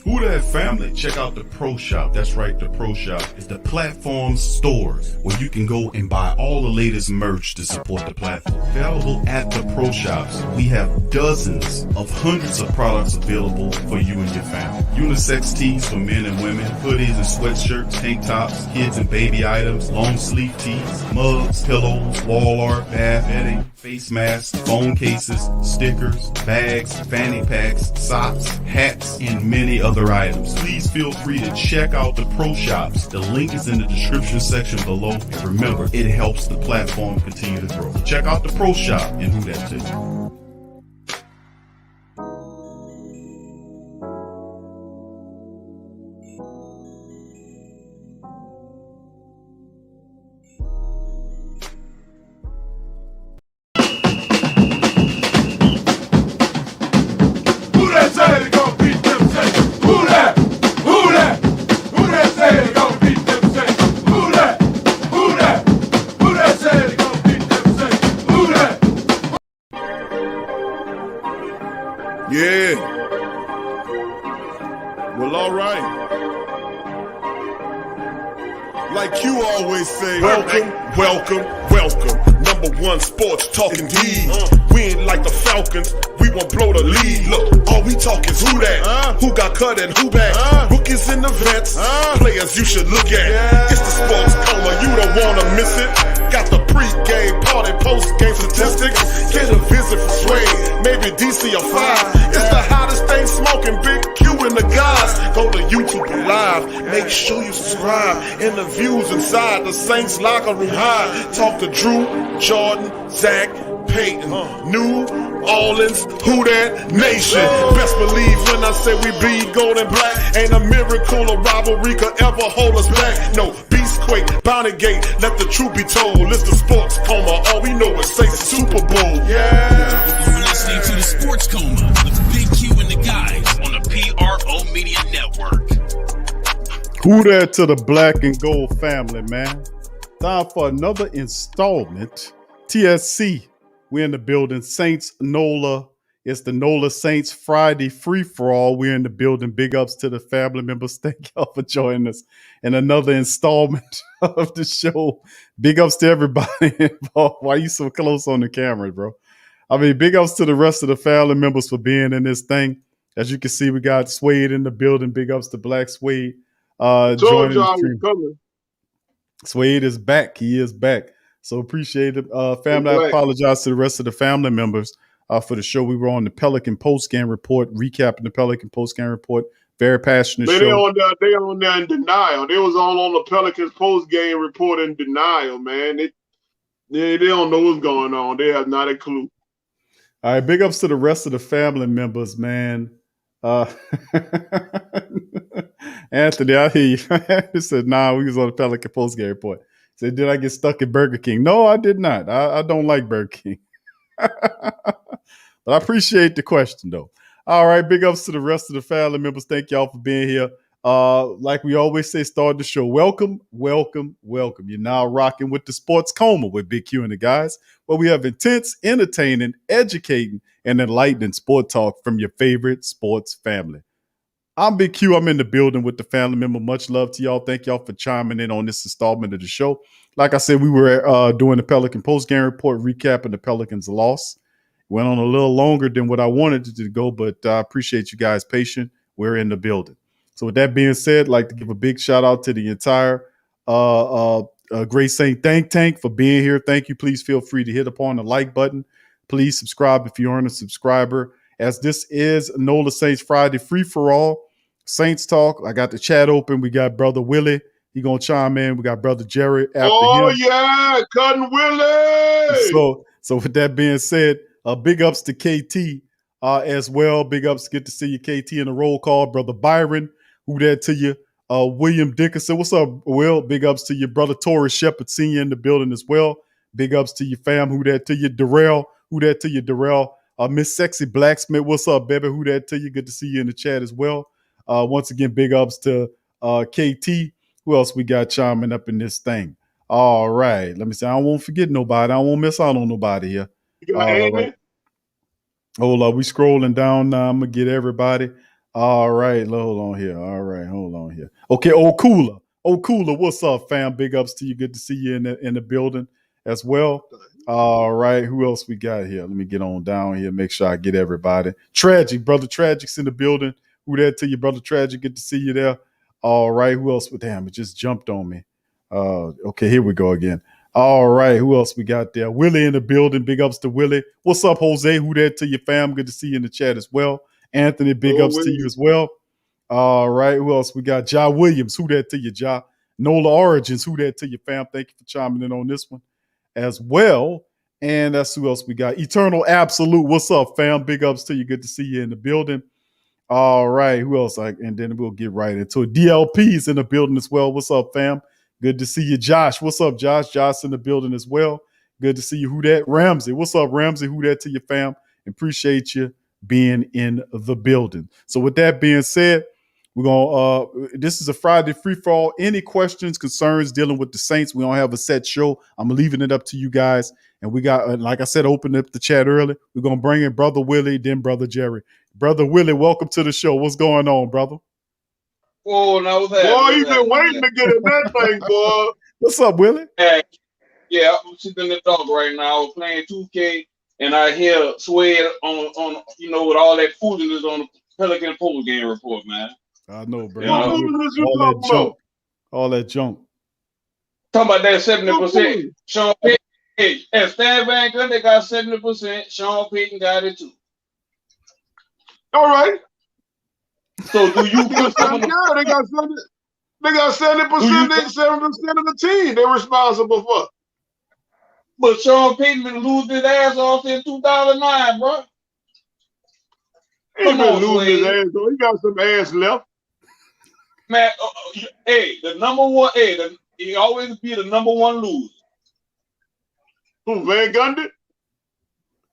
Who Dat family, check out the Pro Shop. That's right, the Pro Shop is the platform store where you can go and buy all the latest merch to support the platform. Available at the Pro Shops, we have dozens of hundreds of products available for you and your family. Unisex tees for men and women, hoodies and sweatshirts, tank tops, kids and baby items, long sleeve tees, mugs, pillows, wall art, bath bedding, face masks, phone cases, stickers, bags, fanny packs, socks, hats, and many other items. Please feel free to check out the Pro Shops. The link is in the description section below. And remember, it helps the platform continue to grow. Check out the Pro Shop and Who Dat Nation. Yeah. Well, all right. Like Q always say, welcome. Number one sports talking D. We ain't like the Falcons. We won't blow the lead. Look, all we talk is who that, who got cut and who back. Rookies and the vets, players you should look at. It's the sports coma, you don't wanna miss it. Got the pre-game party, post-game statistics. Get a visit from Suede, maybe DC or 5. It's the hottest thing smoking, Big Q and the guys. Go to YouTube Live, make sure you subscribe. Interviews inside the Saints locker room high. Talk to Drew, Jordan, Zach, Peyton, New Orleans, Who Dat Nation. Best believe when I say we bleed gold and black. Ain't a miracle or rivalry could ever hold us back. No, Beastquake, Bounty Gate, let the truth be told. It's the sports coma, all we know is say Super Bowl. Yeah. You're listening to the Sports Coma with Big Q and the guys on the PRO Media Network. Who Dat to the black and gold family, man. Time for another installment. TSC, we're in the building. Saints Nola. It's the Nola Saints Friday free-for-all. We're in the building. Big ups to the family members. Thank y'all for joining us in another installment of the show. Big ups to everybody involved. Why you so close on the camera, bro? I mean, big ups to the rest of the family members for being in this thing. As you can see, we got Suede in the building. Big ups to Blaxuede. Joining the stream. Suede is back. He is back. So appreciate it. Family, I apologize to the rest of the family members for the show. We were on the Pelican post-game report, recapping the Pelican post-game report. Very passionate show. They on there in denial. They was all on the Pelicans post-game report in denial, man. They don't know what's going on. They have not a clue. All right, big ups to the rest of the family members, man. Anthony, I hear you. He said, nah, we was on the Pelican post-game report. He said, did I get stuck at Burger King? No, I did not. I don't like Burger King. But I appreciate the question, though. All right, big ups to the rest of the family members. Thank y'all for being here. Like we always say, start the show. Welcome. You're now rocking with the Sports Coma with Big Q and the guys, where we have intense, entertaining, educating, and enlightening sport talk from your favorite sports family. I'm Big Q. I'm in the building with the family member. Much love to y'all. Thank y'all for chiming in on this installment of the show. Like I said, we were doing the Pelican post-game report, recapping the Pelicans' loss. Went on a little longer than what I wanted it to go, but I appreciate you guys' patience. We're in the building. So with that being said, I'd like to give a big shout out to the entire Great Saint Think Tank for being here. Thank you. Please feel free to hit upon the like button. Please subscribe if you aren't a subscriber. As this is Nola Saints Friday free-for-all. Saints talk. I got the chat open. We got Brother Willie. He going to chime in. We got Brother Jerry after him. Oh, yeah. Cutting Willie. So with that being said, big ups to KT as well. Big ups. Good to see you, KT, in the roll call. Brother Byron, who that to you? William Dickinson. What's up, Will? Big ups to your brother Torrey Shepard Sr. in the building as well. Big ups to your fam. Who that to you? Darrell. Who that to you? Darrell. Miss Sexy Blacksmith. What's up, baby? Who that to you? Good to see you in the chat as well. Once again, big ups to KT. Who else we got chiming up in this thing? All right. Let me see. I don't want to forget nobody. I don't want to miss out on nobody here. You got Amy? Hold up. We scrolling down now. I'm going to get everybody. All right, hold on here. All right, hold on here. Okay, Old Cooler. Old Cooler, what's up, fam? Big ups to you. Good to see you in the building as well. All right, who else we got here? Let me get on down here, make sure I get everybody. Tragic, brother Tragic's in the building. Who that to you, brother Tragic? Good to see you there. All right, who else? Damn, it just jumped on me. Okay, here we go again. All right, who else we got there? Willie in the building. Big ups to Willie. What's up, Jose? Who that to you, fam? Good to see you in the chat as well. Anthony, big ups to you as well. All right, who else we got? Ja Williams. Who that to you, Ja? Nola Origins. Who that to you, fam? Thank you for chiming in on this one as well. And that's who else we got. Eternal Absolute. What's up, fam? Big ups to you. Good to see you in the building. All right. Who else? And then we'll get right into it. DLP's in the building as well. What's up, fam? Good to see you, Josh. What's up, Josh? Josh in the building as well. Good to see you. Who that? Ramsey. What's up, Ramsey? Who that to you, fam? Appreciate you being in the building. So with that being said, we're gonna this is a Friday free for all. Any questions, concerns dealing with the Saints? We don't have a set show. I'm leaving it up to you guys. And we got, like I said, open up the chat early. We're gonna bring in Brother Willie, then Brother Jerry. Brother Willie, welcome to the show. What's going on, brother? Oh, no, boy, you been waiting to get in that thing, boy. What's up, Willie? Yeah, I'm sitting in the dog right now playing 2K, and I hear Suede on with all that foolishness on the Pelican post game report, man. I know, bro. Yeah. All that junk. Talking about that 70%. Sean Payton, and Stan Van Gundy got 70%. Sean Payton got it too. All right. So do you put some of the, they got 70%, they 70% of the team they're responsible for. But Sean Payton been losing his ass off since 2009, bro. He been losing his ass, though. He got some ass left. Man, the number one, he always be the number one loser. Who, Van Gundy?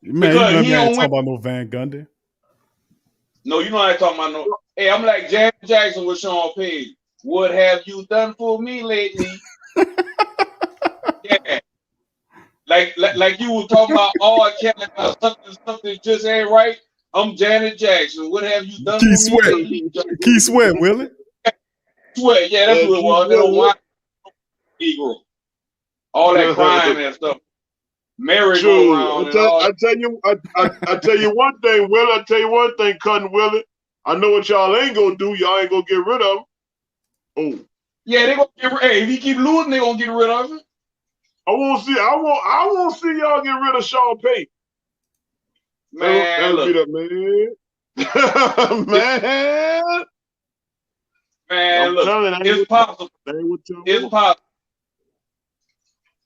Man, you ain't talking about no Van Gundy. No, you know I ain't talking about no. Hey, I'm like Janet Jackson with Sean Payton. What have you done for me lately? Yeah. Like you were talking about something just ain't right. I'm Janet Jackson. What have you done for me lately? Keith Sweat, Willie? Sweat, yeah, that's what it was. That white Negro. All that crime and stuff. Merry go around. I tell you one thing, Willie. I tell you one thing, Cutting Willie. I know what y'all ain't gonna do. Y'all ain't gonna get rid of him. Oh. Yeah, they gonna get rid. Hey, if he keep losing, they gonna get rid of him. I won't see y'all get rid of Sean Payton. Man, look. Man, look. It's possible. It's possible.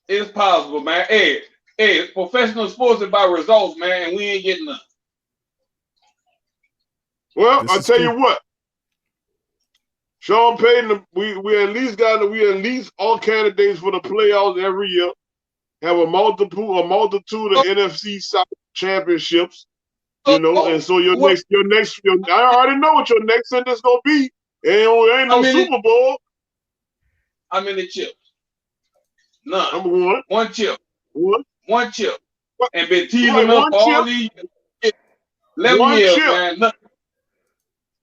It's possible, man. Hey, professional sports is about results, man, and we ain't getting none. Well, I'll tell you what. Sean Payton, we at least all candidates for the playoffs every year. Have a multitude of NFC South championships, and so your next, I already know what your next sentence gonna be. Ain't no Super Bowl. How many chips? None. Number one. One chip. What? One chip. And been teaming up all these 11 years, man. Nothing.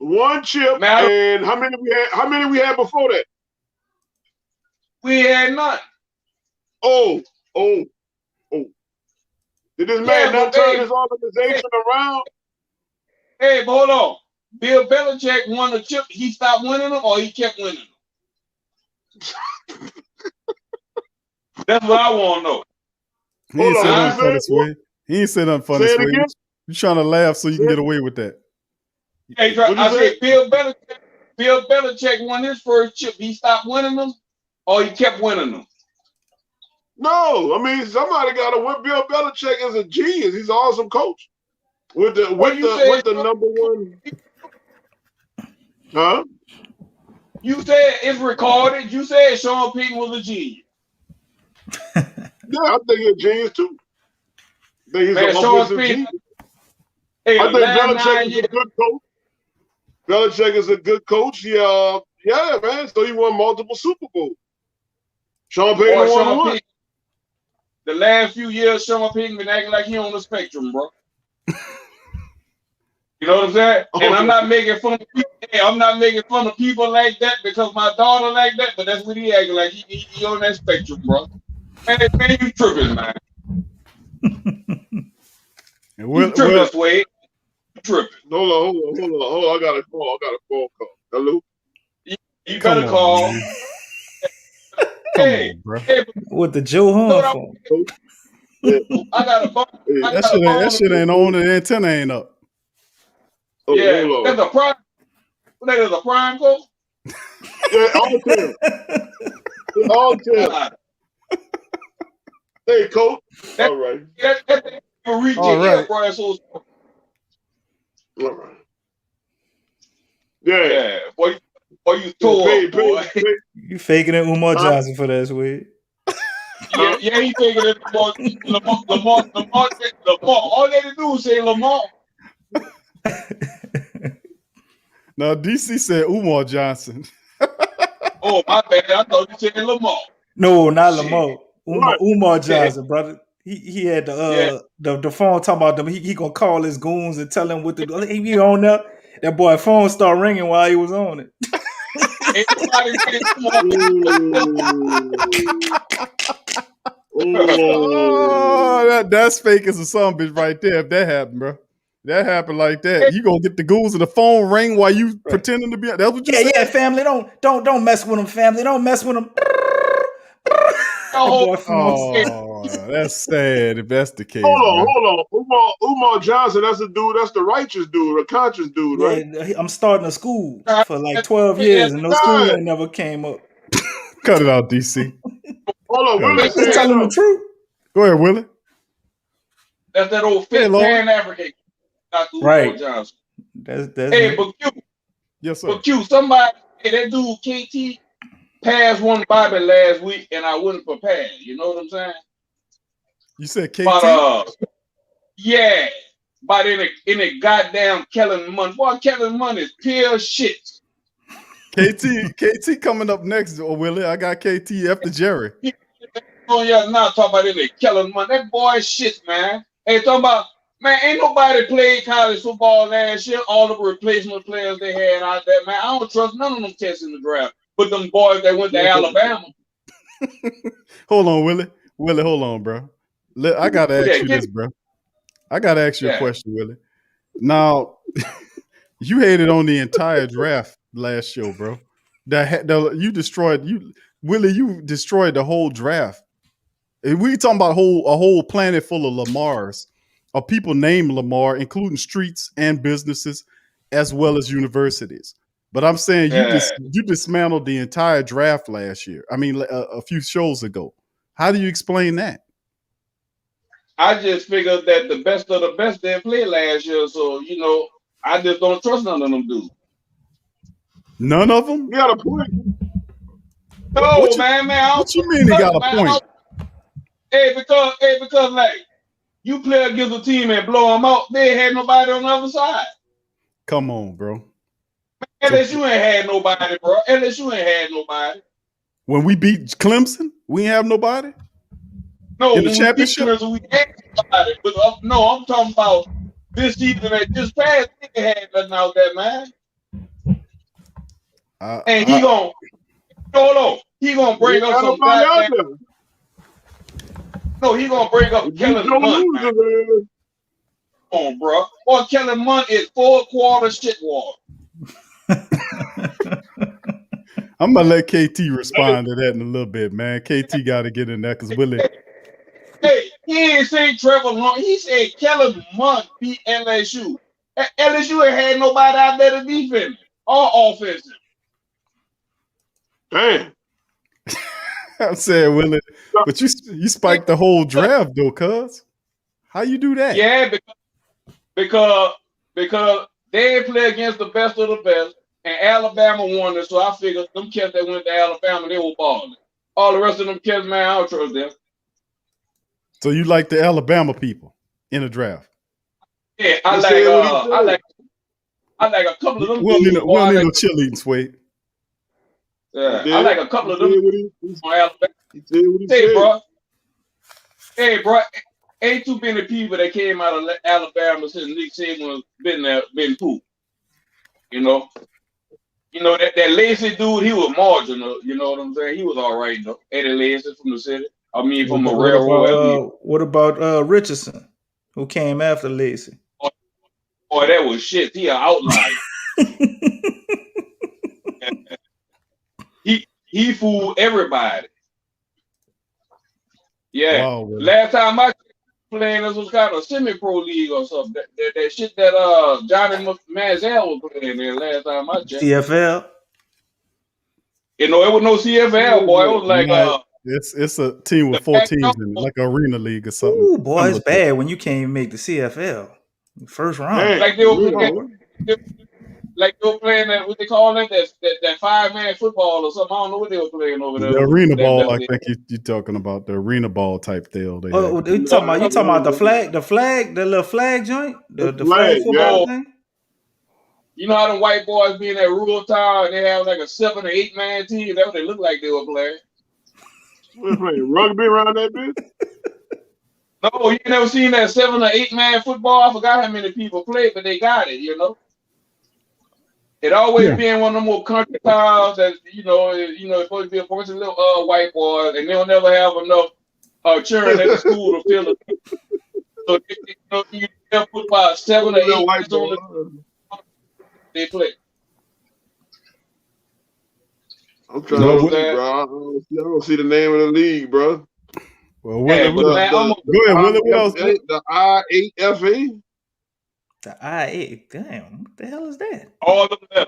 One chip, man, and how many we had before that? We had none. Oh. Did this man not turn his organization around? Hey, but hold on. Bill Belichick won the chip. He stopped winning them, or he kept winning them? That's what I want to know. He ain't said nothing funny, Sway. He ain't said nothing funny, Sway. You trying to laugh so you can get away with that. Hey, I said Bill Belichick won his first chip. He stopped winning them, or he kept winning them? No, I mean somebody got to win. Bill Belichick is a genius. He's an awesome coach. With the number one. Huh? You said it's recorded. You said Sean Payton was a genius. Yeah, I think he's a genius too. I think he's an offensive genius. Hey, I think Belichick is a good coach. Belichick is a good coach. Yeah, man. So he won multiple Super Bowls. Sean Payton won one. The last few years, Sean Payton been acting like he on the spectrum, bro. know what I'm saying? Oh, And I'm not making fun of people. Hey, I'm not making fun of people like that because my daughter like that. But that's what he acting like. He on that spectrum, bro. Man, you tripping, man. You tripping, Sway. You tripping. Hold on. I got a phone call. Hello? You better call. Come on, bro. Hey, With the Joe Horn phone. I got a phone. That shit ain't on, and the antenna ain't up. Oh, yeah, hold on. that's a prime. That is a prime code? Yeah, all 10. Hey, coach. All right. That's all right. All right. Yeah. Boy, you tore up, boy. You faking it Umar Johnson for that, Swede. Yeah, he faking it Lamar. All they had to do was say Lamar. Now, DC said Umar Johnson. Oh, my bad. I thought you said Lamar. No, not Lamar. Umar Johnson, brother. He had the phone talking about them. He gonna call his goons and tell them what to do. Hey, you on there? That boy phone started ringing while he was on it. Oh, that's fake as a son bitch right there. If that happened, bro. That happened like that. You gonna get the goons and the phone ring while you pretending to be. That's what you said. Yeah, family. Don't mess with them, family. Don't mess with them. Oh, that's sad if that's the case. Hold on. Umar Johnson, that's the dude, that's the righteous dude, the conscious dude, right? Yeah, I'm starting a school for like 12 years and no school ain't never came up. Cut it out, DC. Hold on, Willie. Just telling the truth. Go ahead, Willie. That's that old fit Pan African. Right. Johnson. That's hey, but Q. Yes, sir. But Q, somebody, that dude KT passed one Bobby last week and I wasn't prepared. You know what I'm saying? You said KT? But, yeah. But in a goddamn Kellen Munn. Boy, Kellen Munn is pure shit. KT coming up next, Willie. I got KT after Jerry. Oh, yeah, now talk about it in Kellen Munn. That boy is shit, man. Hey, talking about, man, ain't nobody played college football last year. All the replacement players they had out there, man. I don't trust none of them tests in the draft. But them boys that went to Alabama. Hold on, Willie. Willie, hold on, bro. I got to ask you this, bro. I got to ask you a question, Willie. Now, you hated on the entire draft last show, bro. You destroyed Willie. You destroyed the whole draft. We talking about a whole planet full of Lamars, of people named Lamar, including streets and businesses, as well as universities. But I'm saying you dismantled the entire draft last year. I mean, a few shows ago. How do you explain that? I just figured that the best of the best didn't play last year, so I just don't trust none of them dudes. None of them? You got a point. No, man. What you mean he got a point? Hey, because like you play against a team and blow them out, they had nobody on the other side. Come on, bro. LSU ain't had nobody, bro. LSU ain't had nobody. When we beat Clemson, we ain't have nobody? No, in the championship? We had somebody. But no, I'm talking about this season that just passed. They had nothing out there, man. And he gonna bring up some goddamn. No, he gonna bring up Kellen Munn. Come on, bro. Or Kellen Munn is 4 quarter shit water. I'm gonna let KT respond to that in a little bit, man. KT got to get in there because Willie. Hey, he ain't say Trevor Long. He said Kellen Munn beat LSU. LSU ain't had nobody out there to defend or offensive. Damn. I'm saying, Willie, but you spiked the whole draft though, cuz. How you do that? Yeah, because they play against the best of the best, and Alabama won it. So I figured them kids that went to Alabama, they were balling. All the rest of them kids, man, I don't trust them. So you like the Alabama people in the draft? Yeah, I like a couple of them. We don't need no cheerleading, Sway. Yeah, I like a couple of them on Alabama. Hey, bro. ain't too many people that came out of Alabama since Nick Saban been poop. You know that Lacey dude, he was marginal. You know what I'm saying? He was all right though. Eddie Lacey from the city. I mean, from a railroad. What about Richardson, who came after Lacey? Boy, that was shit. He an outlier. he fooled everybody. Yeah. Wow, really? Last time I playing, this was kind of a semi-pro league or something. That shit that Johnny Manziel was playing there last time I checked. CFL. It was no CFL, boy. It was like it's a team with 4 teams in it, like an arena league or something. Ooh, boy, it's bad when you can't even make the CFL first round. Hey, like they were playing that, what they call it, that 5-man football or something. I don't know what they were playing over there. The arena ball, I think you're talking about the arena ball type deal. You talking about the little flag joint, the flag football thing. You know how the white boys be in that rural town and they have like a 7 or 8 man team? That's what they look like they were playing. We're playing rugby around that bitch? No, you never seen that 7 or 8 man football? I forgot how many people played, but they got it, you know. It always been one of them more country towns that, it's supposed to be a bunch of little white boys, and they'll never have enough children at the school to fill it. So you put about 7 or 8 white boys. They play. I'm trying to see, bro. I don't see the name of the league, bro. Well, Willie, go ahead, Willie. What else? The IAFA. The IA, damn, what the hell is that? All of them.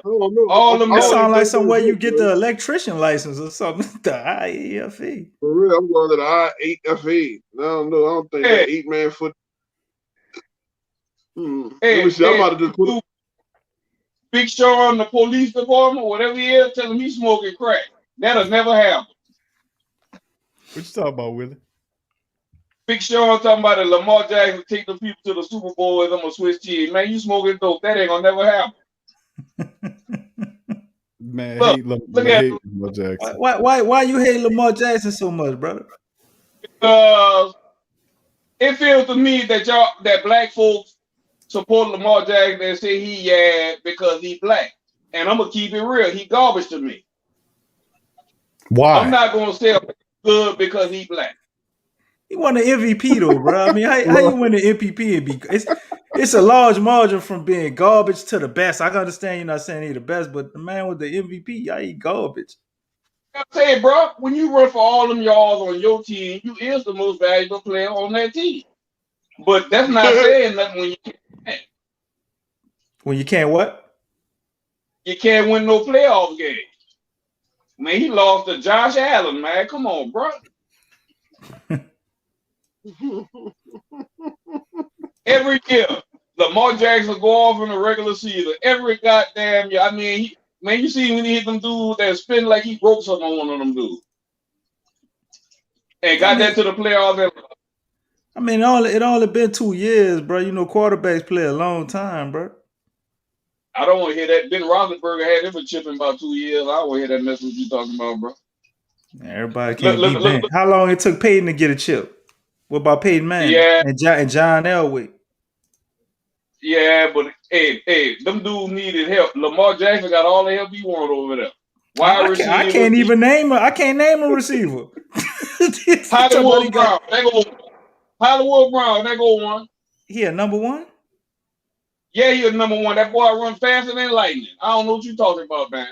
All of them. That sounds like somewhere you get the electrician license or something. The IAFA. For real, I'm going to the IAFA. No, I don't think that 8-man foot. Let me see. I'm about to just put Big Sean, the police department, whatever he is, tell him he's smoking crack. That'll never happen. What you talking about, Willie? Big Sean talking about that Lamar Jackson take the people to the Super Bowl and I'm gonna switch teams. Man, you smoking dope. That ain't gonna never happen. Man, look at Lamar Jackson. Why you hate Lamar Jackson so much, brother? Because it feels to me that black folks support Lamar Jackson and say he because he black. And I'm gonna keep it real. He garbage to me. Why? I'm not gonna say good because he black. He won the MVP though, bro. I mean, how you win the MVP and be? It's a large margin from being garbage to the best. I can understand you're not saying he's the best, but the man with the MVP, y'all eat garbage. I say, bro, when you run for all them yards on your team, you is the most valuable player on that team. But that's not saying nothing when you can't. When you can't what? You can't win no playoff game. Man, he lost to Josh Allen, man. Come on, bro. Every year, Lamar Jackson go off in the regular season. Every goddamn year. I mean, you see when he hit them dudes that spin like he broke something on one of them dudes. And got that to the playoffs. I mean, it only been 2 years, bro. You know, quarterbacks play a long time, bro. I don't want to hear that. Ben Roethlisberger had him a chip in about 2 years. I don't want to hear that mess what you talking about, bro. Everybody can't beat Ben. How long it took Peyton to get a chip? What about Peyton Manning? Yeah. And John Elway? Yeah, but hey, them dudes needed help. Lamar Jackson got all the help he wanted over there. I can't even name I can't name a receiver. Hollywood Brown. Hollywood Brown, they go one. He a number one? Yeah, he a number one. That boy run faster than lightning. I don't know what you talking about, man.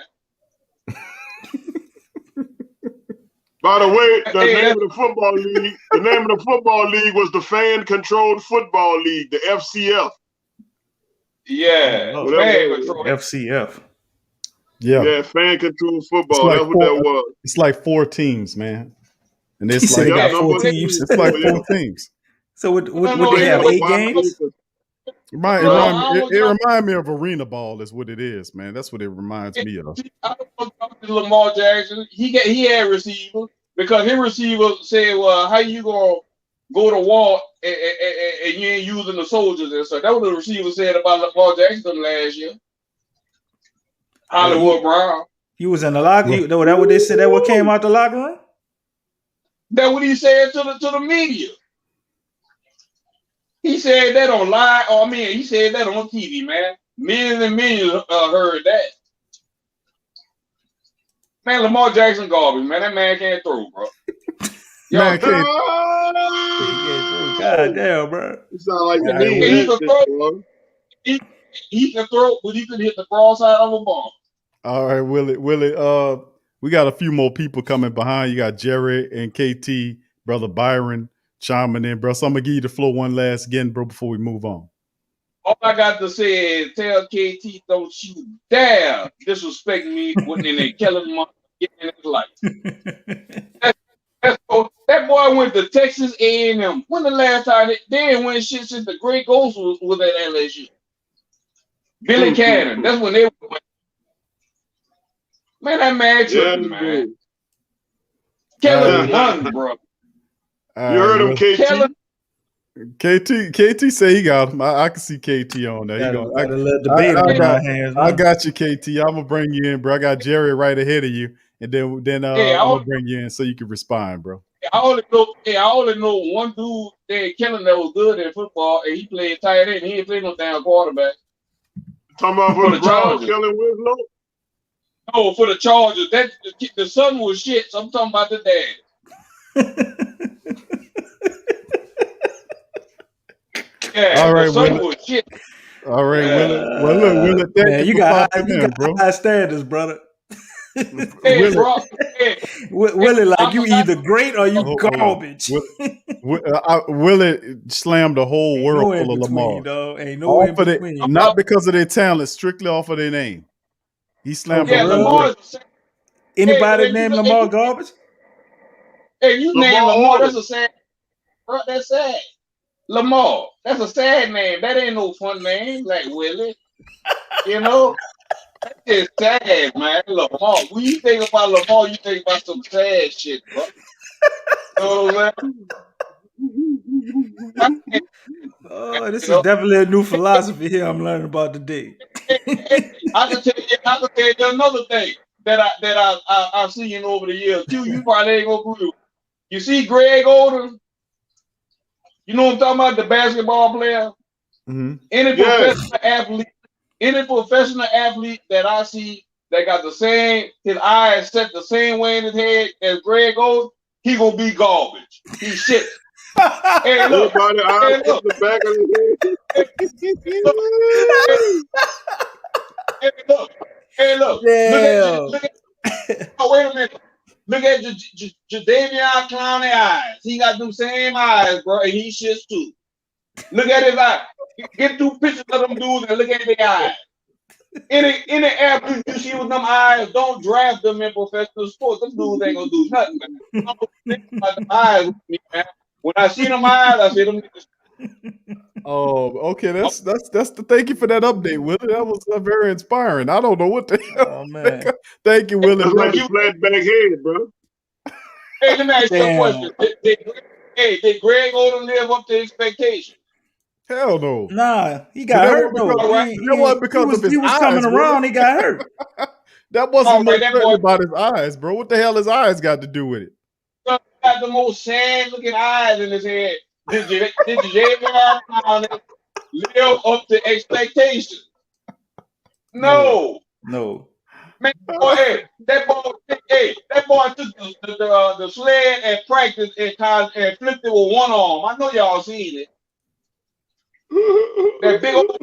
By the way, the name of the football league was the Fan Controlled Football League, the FCF. Yeah, FCF. Yeah, Fan Controlled Football. That's what that was. It's like 4 teams, man. And it's like got 4 teams. It's like 4 teams. So would they have 8 games? It reminds me of arena ball is what it is, man. That's what it reminds me of. I don't know Lamar Jackson. He had receivers because his receiver said, well, how you gonna go to war and you ain't using the soldiers and stuff. That was what the receiver said about Lamar Jackson last year. Hollywood Brown. He was in the locker room. That what they said, that what came out the locker room? That's what he said to the media. He said that on live. Oh, I mean, he said that on TV, man. Millions and millions heard that. Man, Lamar Jackson garbage, man. That man can't throw, bro. Man can't. God damn, bro. You sound like He me. can throw. He can throw, but he could hit the broad side of a ball. All right, Willie. We got a few more people coming behind. You got Jerry and KT, brother Byron chiming in, bro. So I'm gonna give you the floor one last again, bro, before we move on. All I got to say is tell KT don't you dare disrespect me when they killing my getting in his life. That boy went to Texas A&M. When the last time they didn't win shit since the Great Ghost was at LSU? Billy Cannon. That's when they went. Man, that man tripping, man. Kellen won, bro. You heard him, KT? KT say he got him. I can see KT on there. I got you, KT. I'm gonna bring you in, bro. I got Jerry right ahead of you, and then I'm gonna bring you in so you can respond, bro. I only know one dude named Kellen that was good at football, and he played tight end. He ain't played no damn quarterback. Talking about for the Chargers, Kellen Winslow? No, for the Chargers. That the son was shit. So I'm talking about the dad. Yeah, all right, Will. Shit. All right, yeah. Will it man, you got high standards, brother. Hey, bro. Hey, Willie, like you either great or you garbage. Willie slammed the whole world full of Lamar. Ain't no in between. Not because of their talent, strictly off of their name. He slammed the Lamar. Anybody named Lamar garbage? Hey, you named Lamar. That's a sad. Bro, that's sad. Lamar. That's a sad name. That ain't no fun name like Willie. You know? That's just sad, man. Lamar. When you think about Lamar, you think about some sad shit, bro. You know what I'm saying? Oh, this is definitely a new philosophy here I'm learning about today. I can tell you another thing that I've seen over the years. Q, you probably ain't gonna agree with. You see Greg Oden? You know what I'm talking about? The basketball player? Mm-hmm. Any professional athlete that I see that got his eyes set the same way in his head as Greg Oden, he gonna be garbage. He's shit. Hey, look. The back of his head. Hey, look. Look at oh, wait a minute. Look at Jadeveon Clowney eyes. He got them same eyes, bro, and he shits too. Look at his eyes. Get 2 pictures of them dudes and look at their eyes. Any athlete you see with them eyes, don't draft them in professional sports. Them dudes ain't gonna do nothing, man. I'm think about them eyes with me, man. When I see them eyes, I see them. Oh, okay. That's the thank you for that update, Willie. That was very inspiring. I don't know what the hell. Oh man. Thank you, Willie. That's like you flat back head, bro. Hey, let me ask you a question. Did Greg Oden live up to expectations? Hell no. Nah, he got hurt though. He was coming around, he got hurt. That wasn't about his eyes, bro. What the hell his eyes got to do with it? He got the most sad looking eyes in his head. Did Jadeveon Clowney live up to expectations? No. Man, that boy took the sled at practice and flipped it with one arm. I know y'all seen it. That big old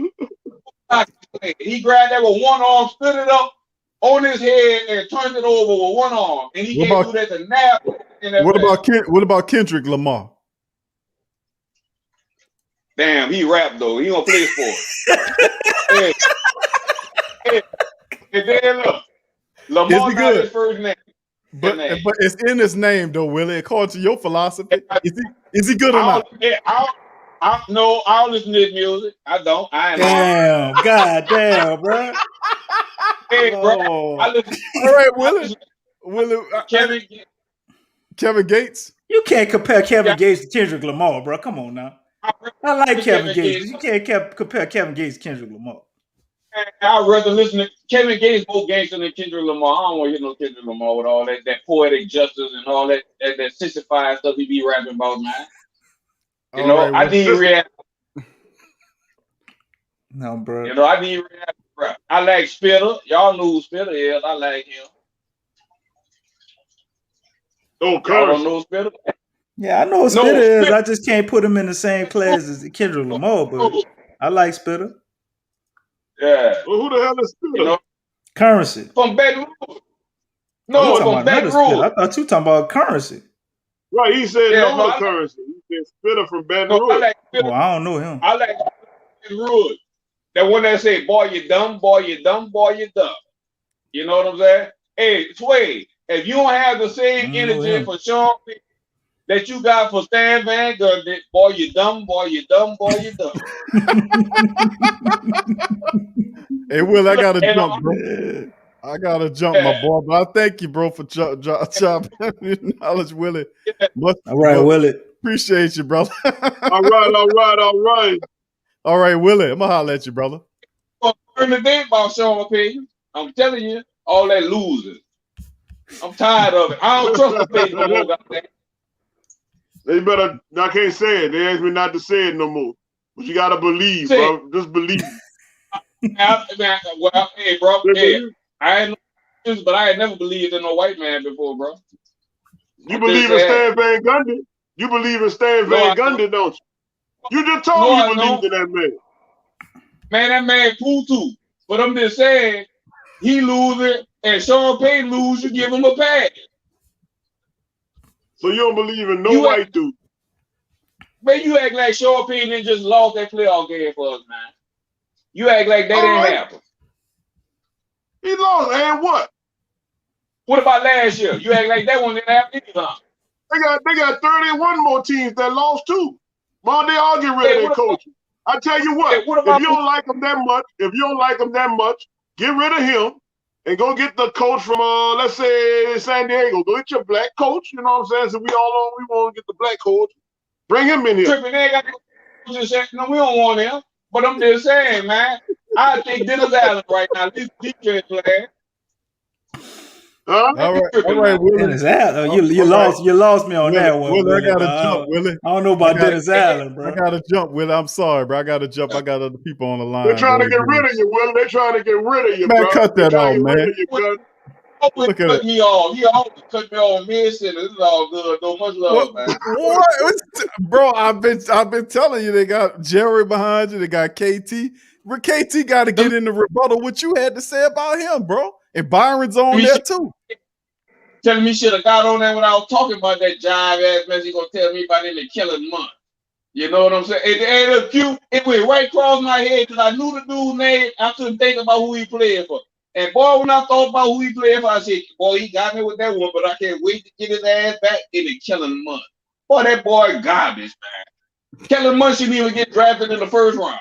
he grabbed that with one arm, stood it up on his head, and turned it over with one arm. And he can't do that to nap. What about Kendrick Lamar? Damn, he rap though. He gonna play sports. And then look, Lamar got his first name. But it's in his name though, Willie. According to your philosophy, is he good or not? I don't listen to his music. I don't. Damn, goddamn, bro. Hey, bro. All right, Willie. Kevin Gates. You can't compare Kevin Gates to Kendrick Lamar, bro. Come on now. I like Kevin Gates. You can't compare Kevin Gates to Kendrick Lamar. I'd rather listen to Kevin Gates more gangster than Kendrick Lamar. I don't want to hear no Kendrick Lamar with all that poetic justice and all that 65 stuff he be rapping about, man. You know, I need reality. No, bro. You know, I like Spitter. Y'all know who Spitter is. I like him. Oh, Y'all Curry. don't know Spitter? Yeah, I know what Spitter is. I just can't put him in the same class as Kendrick Lamar, but I like Spitter. Yeah. Well, who the hell is Spitter? You know, Currency. from Baton Rouge. No, from Baton Rouge. I thought you were talking about Currency. Right, he said Nola no, Currency. He said Spitter from Baton No, Rouge. I like Spitter. Oh, I don't know him. I like Baton Rouge. That one that say, boy, you dumb, boy, you dumb, boy, you dumb. You know what I'm saying? Hey, Sway, if you don't have the same energy for Sean P that you got for Stan Van Gundy, boy, you dumb, boy, you dumb, boy, you dumb. Hey, Will, I got to jump, bro. I got to jump, my boy. But I thank you, bro, for chopping knowledge, Willie. All right, Willie. Appreciate you, brother. All right. All right, Willie. I'm going to holler at you, brother. Learn the day about Sean P. I'm telling you, all that losing. I'm tired of it. I don't trust the page no more, goddamn. They better, I can't say it. They asked me not to say it no more. But you got to believe, bro. Just believe. Well, hey, bro. Hey, I ain't no but I had never believed in no white man before, bro. You believe in Stan Van Gundy? You believe in Stan Van Gundy, don't you? You just told me you believed in that man. Man, that man cool too. But I'm just saying, he losing and Sean Payton lose, you give him a pass. So you don't believe in no white dude? Man, you act like Sean Payton just lost that playoff game for us, man. You act like that didn't happen. He lost, and what? What about last year? You act like that one didn't happen either. They got 31 more teams that lost too. Well, they all get rid of their coaches. I tell you what, if you don't like them that much, get rid of him and go get the coach from let's say San Diego. Go get your black coach. You know what I'm saying? So we want to get the black coach. Bring him in here. No, we don't want him. But I'm just saying, man. I think Dennis Allen right now, this defense player. Huh? All right, Willie. Dennis Allen. You lost me on Willie, that one. Willie, I gotta jump, Willie. I don't know about Dennis Allen, bro. I gotta jump, Willie. I'm sorry, bro. I gotta jump. I got other people on the line. They're trying to get rid of you, Willie. They're trying to get rid of you, man, bro. Cut that off, man. Always cut me off. He always cut me off mid-sentence. This is all good. No much love, man. What? Bro, I've been telling you, they got Jerry behind you. They got KT. KT got to get in the rebuttal what you had to say about him, bro. And Byron's on there too. Telling me should have got on there when I was talking about that jive ass mess. He gonna tell me about him in killing month. You know what I'm saying? It look cute. It went right across my head because I knew the dude's name. I couldn't think about who he played for. And boy, when I thought about who he played for, I said, boy, he got me with that one, but I can't wait to get his ass back in the killing month. Boy, that boy garbage, man. Kellen Mond shouldn't even get drafted in the first round.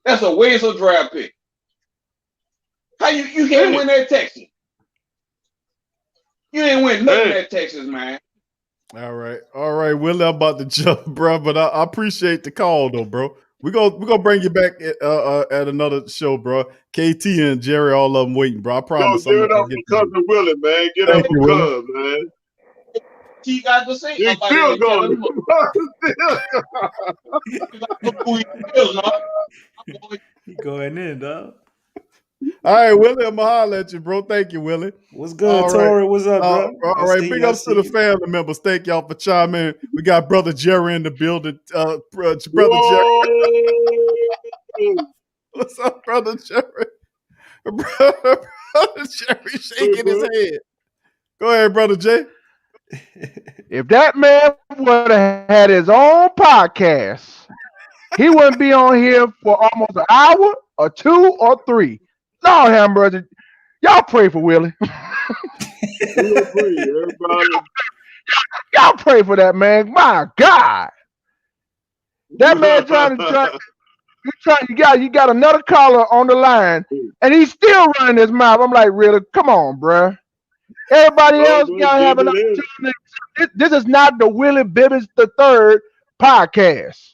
That's a waste of draft pick. How you can't win that Texas? You ain't win nothing at Texas, man. All right, Willie, I'm about to jump, bro, but I appreciate the call, though, bro. We're gonna bring you back at another show, bro. KT and Jerry, all of them waiting, bro. I promise. Yo, give it up for cousin Willie, man. Get up for Cuz, man. He got to say he's still going. He going in, dog. All right, Willie, I'm gonna holler at you, bro. Thank you, Willie. What's good, Tori? What's up, bro? All right, big ups to the family members. Thank y'all for chiming in. We got brother Jerry in the building. Brother Jerry. What's up, brother Jerry? Brother Jerry shaking his head. Go ahead, brother Jay. If that man would have had his own podcast, he wouldn't be on here for almost an hour or 2 or 3. Lord have mercy. Y'all pray for Willie. Y'all pray for that man. My God. That man you got another caller on the line, and he's still running his mouth. I'm like, really? Come on, bruh. Everybody else got to have an opportunity. This is not the Willie Bibbins III podcast.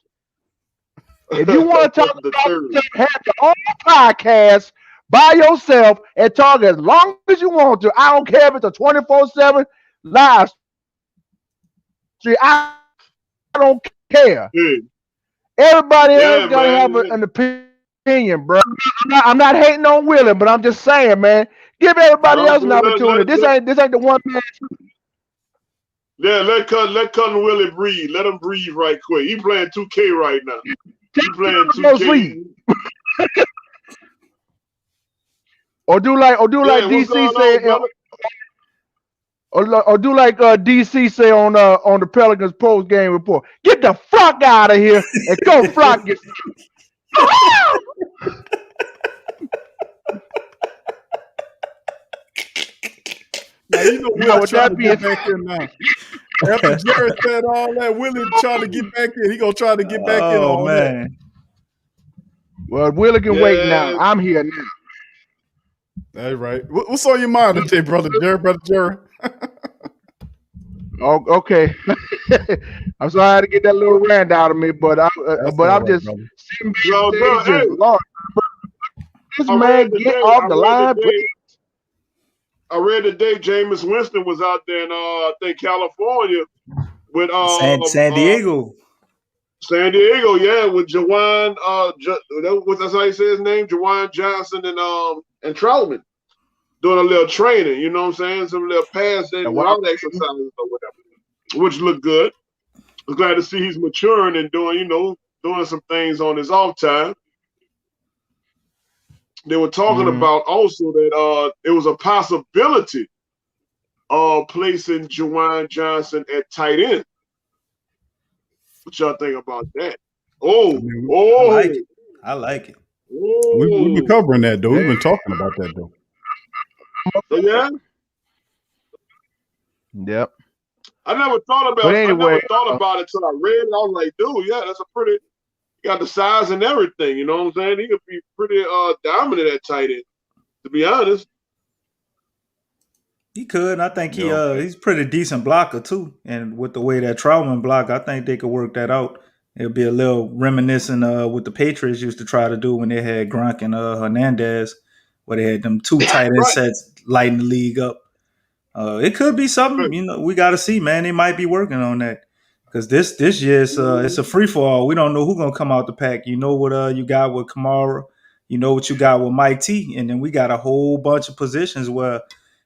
If you want to talk about yourself, have your own podcast by yourself and talk as long as you want to. I don't care if it's a 24/7 live stream. I don't care. Everybody else got to have an opinion opinion, bro. I'm not hating on Willie, but I'm just saying, man. Give everybody else an opportunity. This ain't the one man. Yeah, let Cousin Willie breathe. Let him breathe right quick. He playing 2K right now. He playing 2K. Or do like DC said. Or do like DC say on the Pelicans post game report. Get the fuck out of here and go flock your. Now you know Willie trying to get back in now. After Jerry said all that, Willie trying to get back in. He gonna try to get back in on that. Well, Willie can wait now. I'm here now. That's right. What's on your mind today, brother Jerry? Oh, okay. I'm sorry I had to get that little rant out of me, but I'm just sitting back Lord, this man get off the line, please. I read today Jameis Winston was out there in I think California with San Diego. San Diego, yeah, with Jawan that's how you say his name, Jawan Johnson and Troutman. Doing a little training, you know what I'm saying? Some little passing route exercises or whatever, which look good. I'm glad to see he's maturing and doing some things on his off time. They were talking about also that it was a possibility of placing Jawan Johnson at tight end. What y'all think about that? I like it. We've been covering that though. We've been talking about that though. Yeah. Yep. I never thought about it until I read it. I was like, dude, yeah, that's a pretty. Got the size and everything. You know what I'm saying? He could be pretty dominant at tight end. To be honest, he could. I think he's pretty decent blocker too. And with the way that Troutman block, I think they could work that out. It'll be a little reminiscent what the Patriots used to try to do when they had Gronk and Hernandez, where they had them two tight end sets lighting the league up. It could be something, we got to see, man. They might be working on that because this year it's a free for all. We don't know who's gonna come out the pack. You know what you got with Kamara, you know what you got with Mike T, and then we got a whole bunch of positions where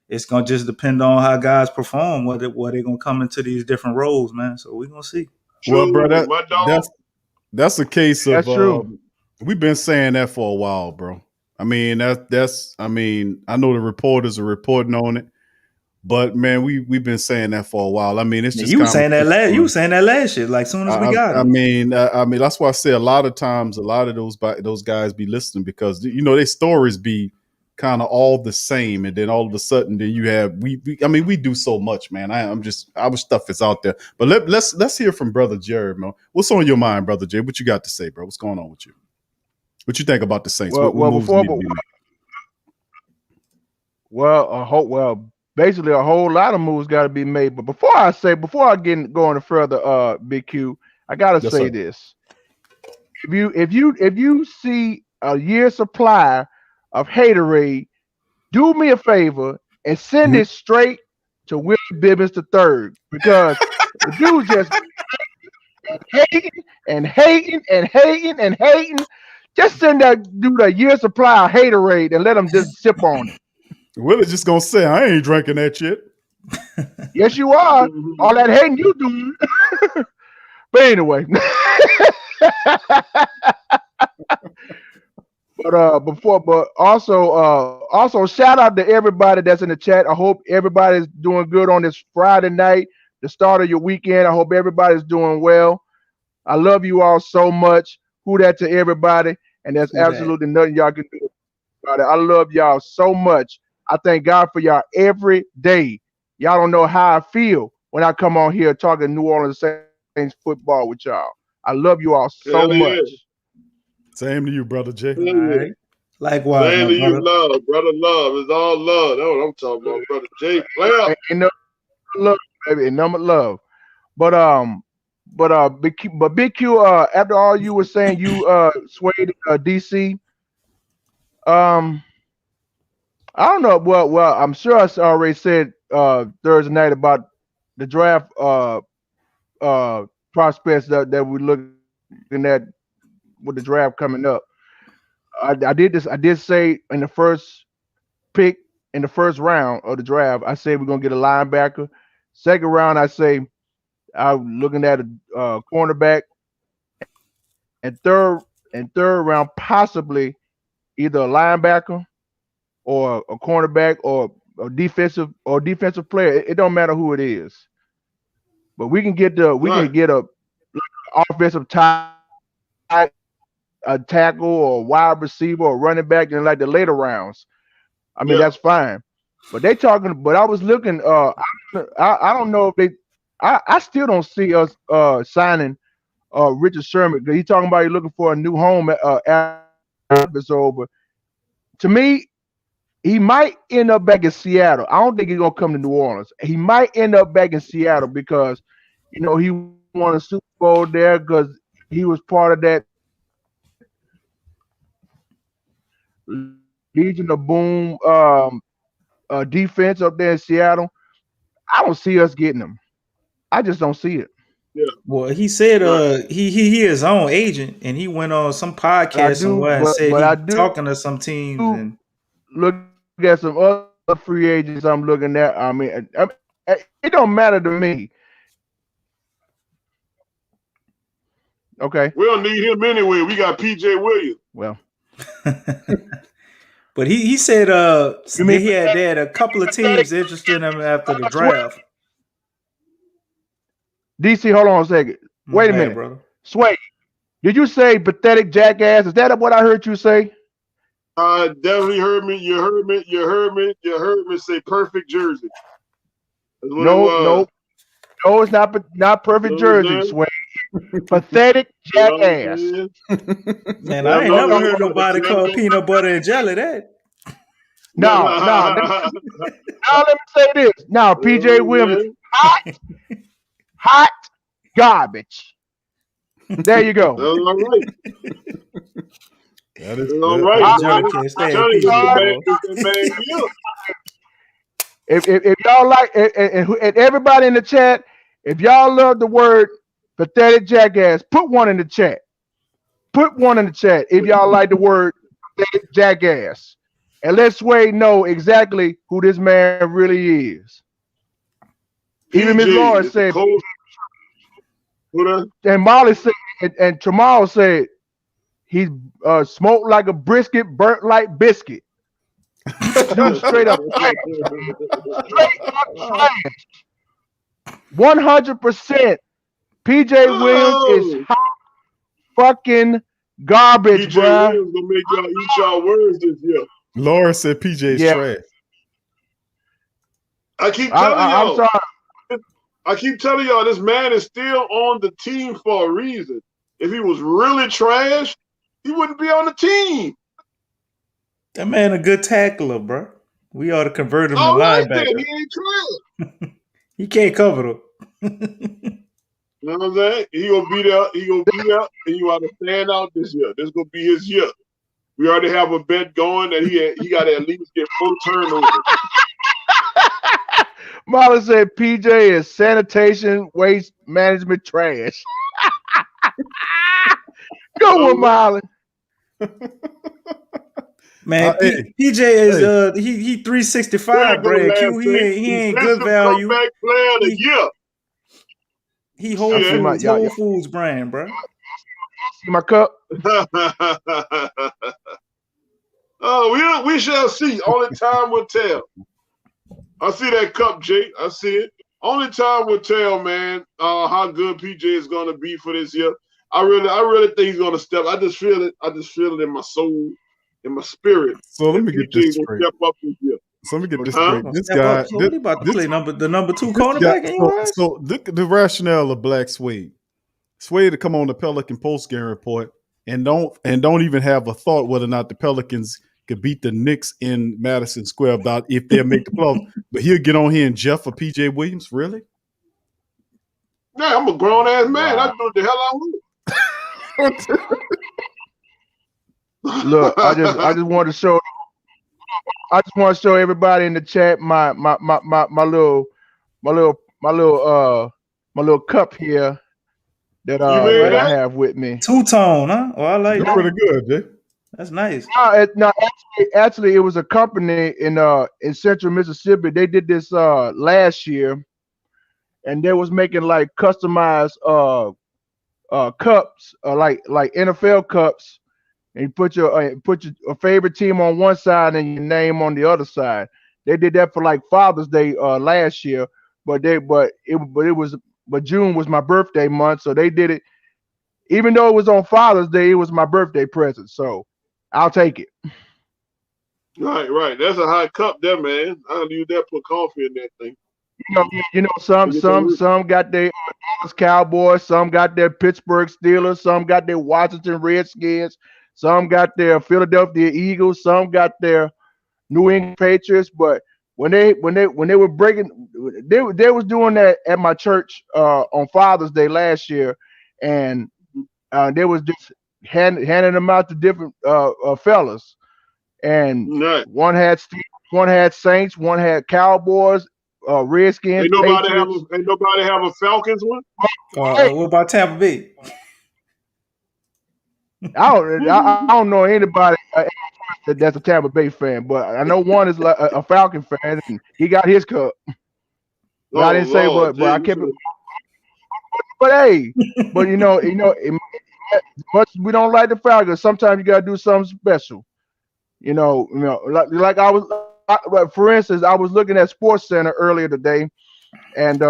it's gonna just depend on how guys perform, whether they're gonna come into these different roles, man. So we're gonna see. Well, bro, that's a case of true. We've been saying that for a while, bro. I mean, I know the reporters are reporting on it, but man, we've been saying that for a while. I mean, it's just you were saying that last year, like soon as we got it. I mean, that's why I say a lot of times, a lot of those guys be listening because their stories be kind of all the same, and then all of a sudden, then you have we do so much, man. Our stuff is out there, but let's hear from Brother Jared, man. What's on your mind, Brother Jared? What you got to say, bro? What's going on with you? What you think about the Saints? Basically a whole lot of moves got to be made. But before I get going further, Big Q, I gotta say this: if you see a year's supply of haterade, do me a favor and send it straight to Willie Bibbins III, because the dude just hating. Just send that dude a year's supply of haterade and let him just sip on it. Willie's just gonna say, I ain't drinking that shit. Yes, you are. All that hating you doing. But anyway. But also shout out to everybody that's in the chat. I hope everybody's doing good on this Friday night, the start of your weekend. I hope everybody's doing well. I love you all so much. Who that to everybody, and there's absolutely nothing y'all can do about it. I love y'all so much. I thank God for y'all every day. Y'all don't know how I feel when I come on here talking New Orleans Saints football with y'all. I love you all so much. Same to you, Brother Jay. All right. Likewise, same to you, love, brother. Love. It's all love. That's what I'm talking about, Brother Jay. Play up. Ain't no love, baby. Ain't nothing but love. But Big Q, after all you were saying, you swayed DC. I don't know. Well, I'm sure I already said Thursday night about the draft prospects that we're looking at with the draft coming up. I did this. I did say in the first pick in the first round of the draft, I said we're gonna get a linebacker. Second round, I say I'm looking at a cornerback, and third round possibly either a linebacker or a cornerback or a defensive player. It don't matter who it is, but we can get a offensive tie, a tackle or a wide receiver or running back in like the later rounds. I mean that's fine. But they talking. But I was looking. I don't know if they. I still don't see us signing Richard Sherman. He's talking about he's looking for a new home after it's over. To me, he might end up back in Seattle. I don't think he's gonna come to New Orleans. He might end up back in Seattle because he won a Super Bowl there because he was part of that Legion of Boom defense up there in Seattle. I don't see us getting him. I just don't see it. Yeah. Well, he said he his own agent, and he went on some podcast somewhere and said he's talking to some teams and look at some other free agents I'm looking at. I mean, it don't matter to me. Okay. We don't need him anyway. We got PJ Williams. Well. But he said they had a couple of teams interested in him after the draft. DC, hold on a second. Wait a minute, brother. Sway, did you say pathetic jackass? Is that what I heard you say? Definitely heard me. You heard me say perfect jersey. No, it's not perfect jersey, Sway. Pathetic jackass. Man, I ain't never heard nobody call peanut butter and jelly that. No. Now let me say this. Now, PJ Williams, hot garbage. There you go. All right. That is all right. If y'all like, and everybody in the chat, if y'all love the word pathetic jackass, put one in the chat. Put one in the chat if y'all like the word pathetic jackass. And let Sway know exactly who this man really is. Even Miss Laura said, and Molly said, and Tramal said, he's smoked like a brisket, burnt like biscuit. Dude, straight up trash. Straight up trash. 100%. PJ Williams is hot fucking garbage, bro. PJ Williams gonna make y'all eat y'all words this year. Laura said PJ's trash. I keep telling y'all. I'm sorry. I keep telling y'all this man is still on the team for a reason. If he was really trash, he wouldn't be on the team. That man a good tackler, bro. We ought to convert him to linebacker. He ain't trash. He can't cover them. You know what I'm saying? He gonna be there. And you ought to stand out this year. This gonna be his year. We already have a bet going that he got to at least get 4 turnovers. Marlon said PJ is sanitation waste management trash. Go with Marlon. Man, PJ is he 365 brand Q. He ain't good value. Comeback player of the year. He Whole Foods brand, bro. See my cup. Oh, we shall see. Only time will tell. I see that cup, Jake. I see it. Only time will tell, man, how good PJ is gonna be for this year. I really think he's gonna step. I just feel it. I just feel it in my soul, in my spirit. So let me get this straight. Step up this year. So let me get this straight. This guy, what about to play the number 2 cornerback. So look at the rationale of Blaxuede. Suede to come on the Pelican post-game report and don't even have a thought whether or not the Pelicans could beat the Knicks in Madison Square Garden if they'll make the playoffs. But he'll get on here and Jeff for PJ Williams. Really? Yeah, I'm a grown ass man. I do what the hell I want. Look, I just want to show. I just want to show everybody in the chat my little cup here that I have with me. Two-tone, huh? Oh, I like that. Pretty good, Jay. That's nice. Actually, it was a company in Central Mississippi. They did this last year, and they was making like customized cups, like NFL cups, and you put your favorite team on one side and your name on the other side. They did that for like Father's Day last year, but June was my birthday month, so they did it. Even though it was on Father's Day, it was my birthday present, so I'll take it. Right. That's a high cup there, man. I'll use that. Put coffee in that thing. Some got their Dallas Cowboys, some got their Pittsburgh Steelers, some got their Washington Redskins, some got their Philadelphia Eagles, some got their New England Patriots. But when they were breaking, they was doing that at my church on Father's Day last year, and they was just handing them out to different fellas, and one had Steelers, one had Saints, one had Cowboys. Redskins. Ain't nobody have a Falcons one? What about Tampa Bay? I don't know anybody that's a Tampa Bay fan, but I know one is like a Falcon fan, and he got his cup. But I didn't say, but I kept it. But hey, but much we don't like the Falcons. Sometimes you gotta do something special. Like I was. For instance, I was looking at Sports Center earlier today, and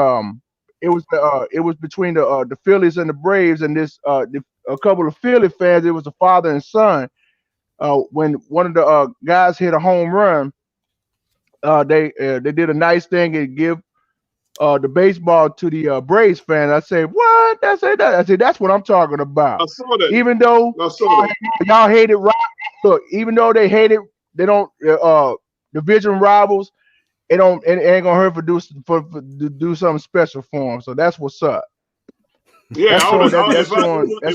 it was between the Phillies and the Braves, and a couple of Philly fans. It was a father and son. When one of the guys hit a home run, they did a nice thing and give the baseball to the Braves fan. I said, "What?" I said, "That's what I'm talking about." I saw that. Even though y'all hate it, right? Look, even though they hate it, they don't. Division rivals, it ain't gonna hurt to do something special for them. So that's what's up. Yeah, if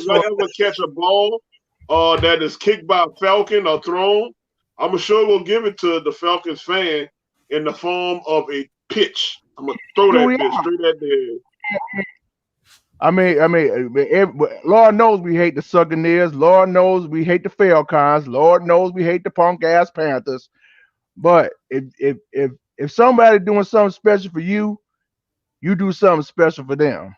I ever catch a ball that is kicked by a Falcon or thrown, I'm sure we'll give it to the Falcons fan in the form of a pitch. I'm gonna throw that pitch straight at the head. Lord knows we hate the Succaneers. Lord knows we hate the Falcons. Lord knows we hate the punk ass Panthers. But if somebody doing something special for you, you do something special for them.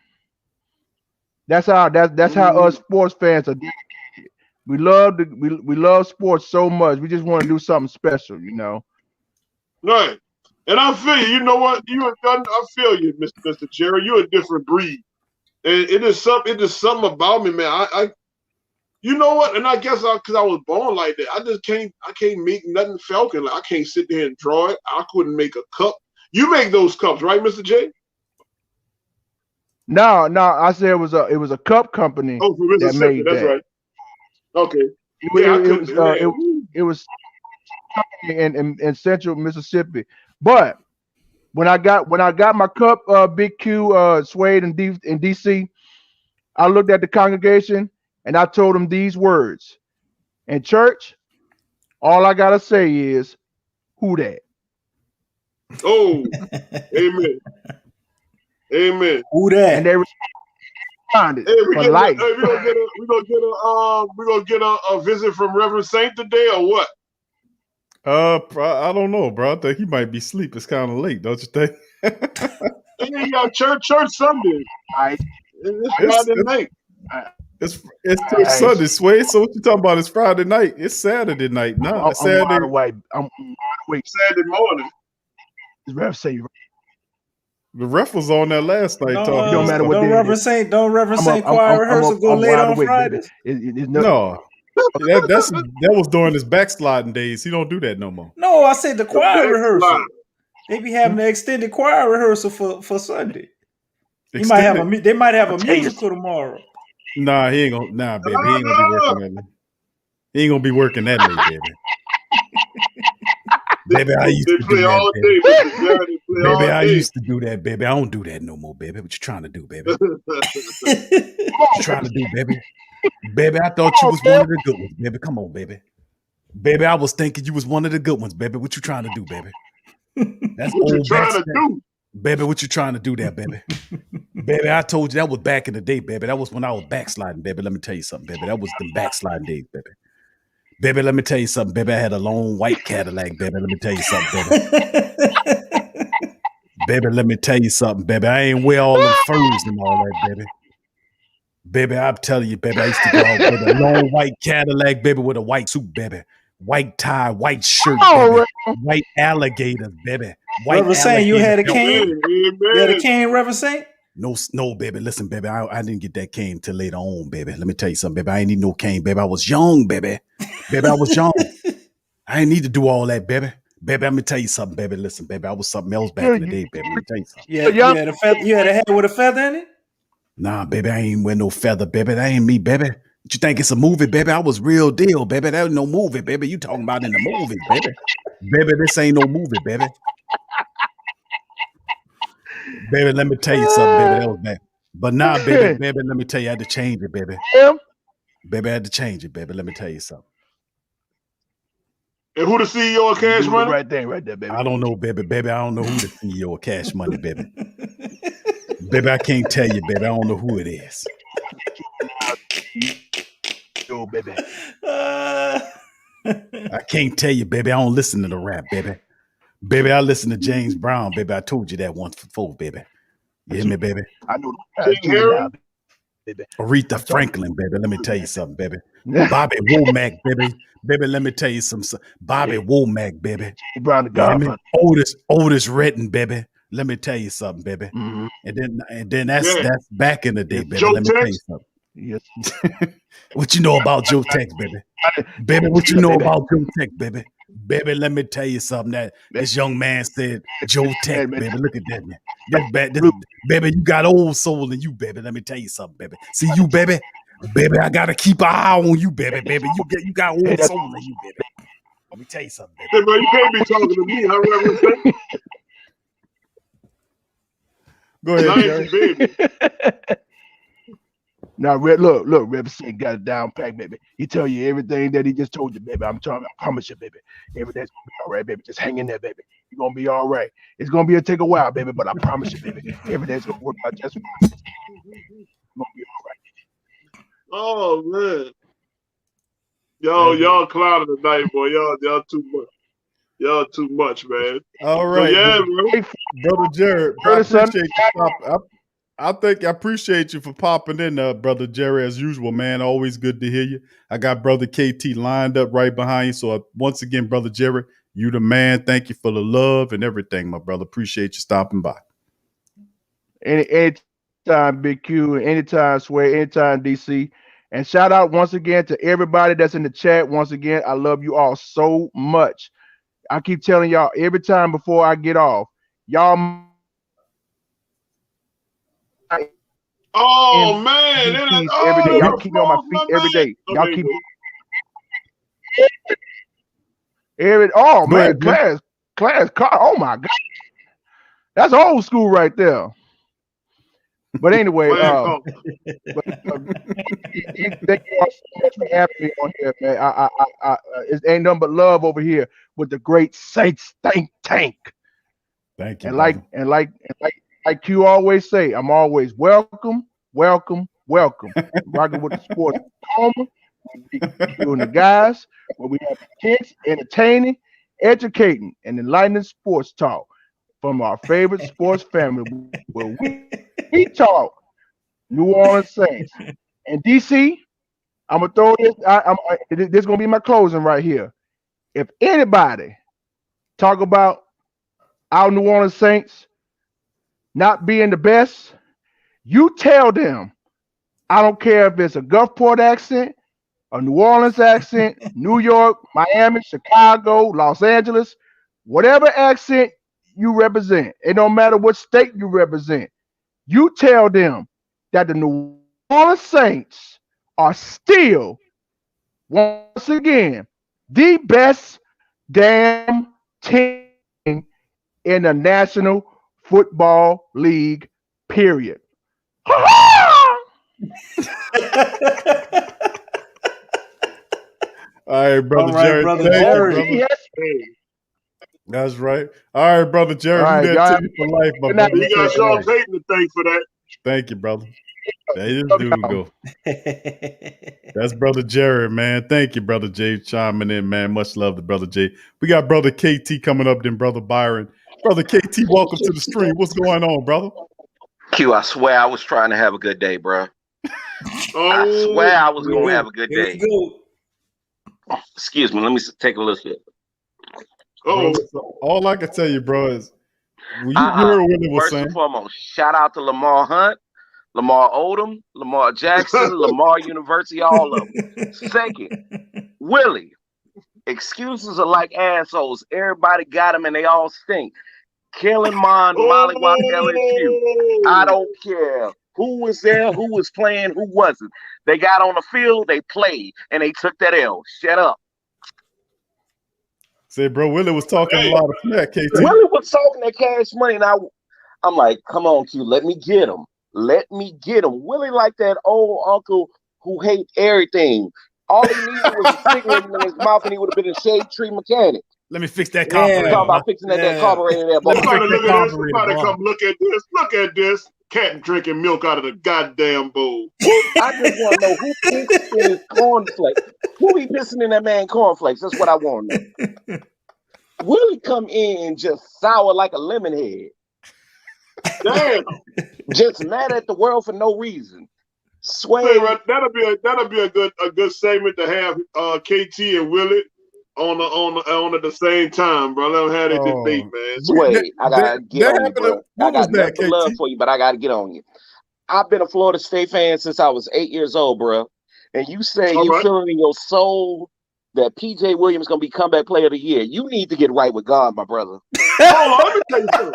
That's how us sports fans are dedicated. We love sports so much. We just want to do something special, Right. And I feel you. You know what? I feel you, Mr. Jerry. You're a different breed, and it is something about me, man. You know what? And I guess because I was born like that, I can't make nothing Falcon. Like, I can't sit there and draw it. I couldn't make a cup. You make those cups, right, Mr. J? No, I said it was a cup company that made that's that. Right. Okay. It was in Central Mississippi. But when I got my cup, Big Q Suede in DC, I looked at the congregation. And I told him these words. In church, all I gotta say is, "Who that?" Oh, amen. Amen. Who that? And they responded for life. Hey, we gonna get a visit from Reverend Saint today, or what? I don't know, bro. I think he might be asleep. It's kind of late, don't you think? Hey, church Sunday. It's Friday night. It's Sunday, Sway. So what you talking about? It's Friday night. It's Saturday night. No, it's Saturday. I'm wide awake. Saturday morning. Ref say the ref was on there last night. Talking. Don't matter what. Don't Reverend Saint choir rehearsal go late on Fridays? No. That was during his backsliding days. He don't do that no more. No, I said the choir rehearsal. They be having an extended choir rehearsal for Sunday. They might have a musical tomorrow. Nah, he ain't gonna. Nah, baby, he ain't gonna be working that. He ain't gonna be working that late, baby. Baby, I used to do that. Baby, I used to do that, baby. I don't do that no more, baby. What you trying to do, baby? What you trying to do, baby? Baby, I thought you was one of the good ones, baby. Come on, baby. Baby, I was thinking you was one of the good ones, baby. What you trying to do, baby? That's what you trying to do. Baby, what you trying to do there, baby? Baby, I told you that was back in the day, baby. That was when I was backsliding, baby. Let me tell you something, baby. That was the backsliding days, baby. Baby, let me tell you something, baby. I had a long white Cadillac, baby. Let me tell you something, baby. Baby, let me tell you something, baby. I ain't wear all them furs and all that, baby. Baby, I'm telling you, baby, I used to go out, baby. A long white Cadillac, baby, with a white suit, baby. White tie, white shirt, baby. White alligators, baby. White Reverend Saint, you had a Amen. cane? You had a cane, Reverend Saint? No, baby. Listen, baby, I didn't get that cane till later on, baby. Let me tell you something, baby. I ain't need no cane, baby. I was young, baby. Baby, I was young. I ain't need to do all that, baby. Baby, let me tell you something, baby. Listen, baby, I was something else back in the day, baby. Let me tell you something. You had a hat with a feather in it? Nah, baby, I ain't wear no feather, baby. That ain't me, baby. You think it's a movie, baby? I was real deal, baby. That was no movie, baby. You talking about in the movies, baby. Baby, this ain't no movie, baby. Baby, let me tell you something, baby. That was bad. But nah, baby, let me tell you, I had to change it, baby. Baby, I had to change it, baby. Let me tell you something. And who the CEO of Cash Money? Right there, baby. I don't know, baby. Baby, I don't know who the CEO of Cash Money, baby. Baby, I can't tell you, baby. I don't know who it is. Yo, baby. I can't tell you, baby. I don't listen to the rap, baby. Baby, I listen to James Brown, baby. I told you that once before, baby. You hear me, baby? I know baby. Aretha Franklin, baby. Let me tell you something, baby. Bobby Womack, baby. Baby, let me tell you something. Bobby Womack, baby. Brown the Godfather. Otis Redden, baby. Let me tell you something, baby. Mm-hmm. And then that's back in the day, baby. Joe let me Tex? tell you something. Yes. What you know about Joe Tex, baby? Baby, what you know about Joe Tex, baby? Baby, let me tell you something that this young man said, Joe Tex, baby. Look at that, man. That's bad. Baby, you got old soul in you, baby. Let me tell you something, baby. See you, baby. Baby, I gotta keep an eye on you, baby. Baby, you got old soul in you, baby. Let me tell you something, baby. Hey, bro, you can't be talking to me. How Reverend Saint? Go ahead, Jerry. Baby. Now, look, Reverend Saint got it down pack, baby. He tell you everything that he just told you, baby. I promise you, baby. Everything's gonna be all right, baby. Just hang in there, baby. You're gonna be all right. It's gonna take a while, baby, but I promise you, baby. Everything's gonna work out just fine. It's gonna be all right. Oh man. Y'all clouded tonight, boy. Y'all too much. Y'all too much, man. All right. So, Brother Jared, I appreciate you. I appreciate you for popping in, Brother Jerry, as usual, man. Always good to hear you. I got Brother KT lined up right behind you. So once again, Brother Jerry, you the man. Thank you for the love and everything, my brother. Appreciate you stopping by. Anytime, Big Q, anytime, Sway, anytime, DC. And shout out once again to everybody that's in the chat. Once again, I love you all so much. I keep telling y'all every time before I get off, y'all. Oh man! Every day, y'all keep me on my feet every day. Y'all keep class. Oh my God, that's old school right there. But anyway, thank you all so much for having me on here, man. It ain't nothing but love over here with the great Saints think tank. Thank you. And like Q always say, I'm always welcome. Rocking with the sports Coma, Q and the guys, where we have intense, entertaining, educating, and enlightening sports talk from our favorite sports family, where we talk New Orleans Saints. And DC, I'm gonna throw this. This is gonna be my closing right here. If anybody talk about our New Orleans Saints not being the best, you tell them. I don't care if it's a Gulfport accent, a New Orleans accent, New York, Miami, Chicago, Los Angeles, whatever accent you represent. It don't matter what state you represent. You tell them that the New Orleans Saints are still, once again, the best damn team in the National Football League, period. All right, Brother Jerry. That's right. All right, Brother Jerry. All right, you for life, my brother. You got Sean Payton to thank for that. Thank you, brother. There this dude go. That's brother Jerry, man. Thank you, brother Jay, chiming in, man. Much love to brother Jay. We got brother KT coming up, then brother Byron. Brother KT, welcome to the stream. What's going on, brother? Q, I swear I was trying to have a good day, bro. I swear I was going to have a good day. Excuse me. Let me take a little sip. Bro, all I can tell you, bro, is you heard what it was First saying. and foremost, shout out to Lamar Hunt, Lamar Odom, Lamar Jackson, Lamar University, all of them. Second, Willie. Excuses are like assholes. Everybody got them and they all stink. Killing Mon, Mollywop, LSU. I don't care who was there, who was playing, who wasn't. They got on the field, they played, and they took that L. Shut up. Say, bro, Willie was talking a lot of smack, KT. Willie was talking that cash money, and I'm like, come on, Q, let me get him. Let me get him. Willie like that old uncle who hate everything. All he needed was a cigarette in his mouth, and he would have been a shade tree mechanic. Let me fix that carburetor. Talking about fixing that carburetor there, boy. Somebody come look at this. Look at this. Cat drinking milk out of the goddamn bowl. I just want to know who pissed in his cornflakes. Who be pissing in that man cornflakes? That's what I want to know. Willie come in just sour like a lemon head. Damn. Just mad at the world for no reason. Sway. That'll be a good segment to have KT and Willie on at the same time, bro. Let them have their debate, man. Sway, I gotta get on you, bro. I got nothing love for you, but I gotta get on you. I've been a Florida State fan since I was 8 years old, bro. And you say you feeling in your soul that PJ Williams gonna be comeback player of the year. You need to get right with God, my brother. Hold on, let me tell you something.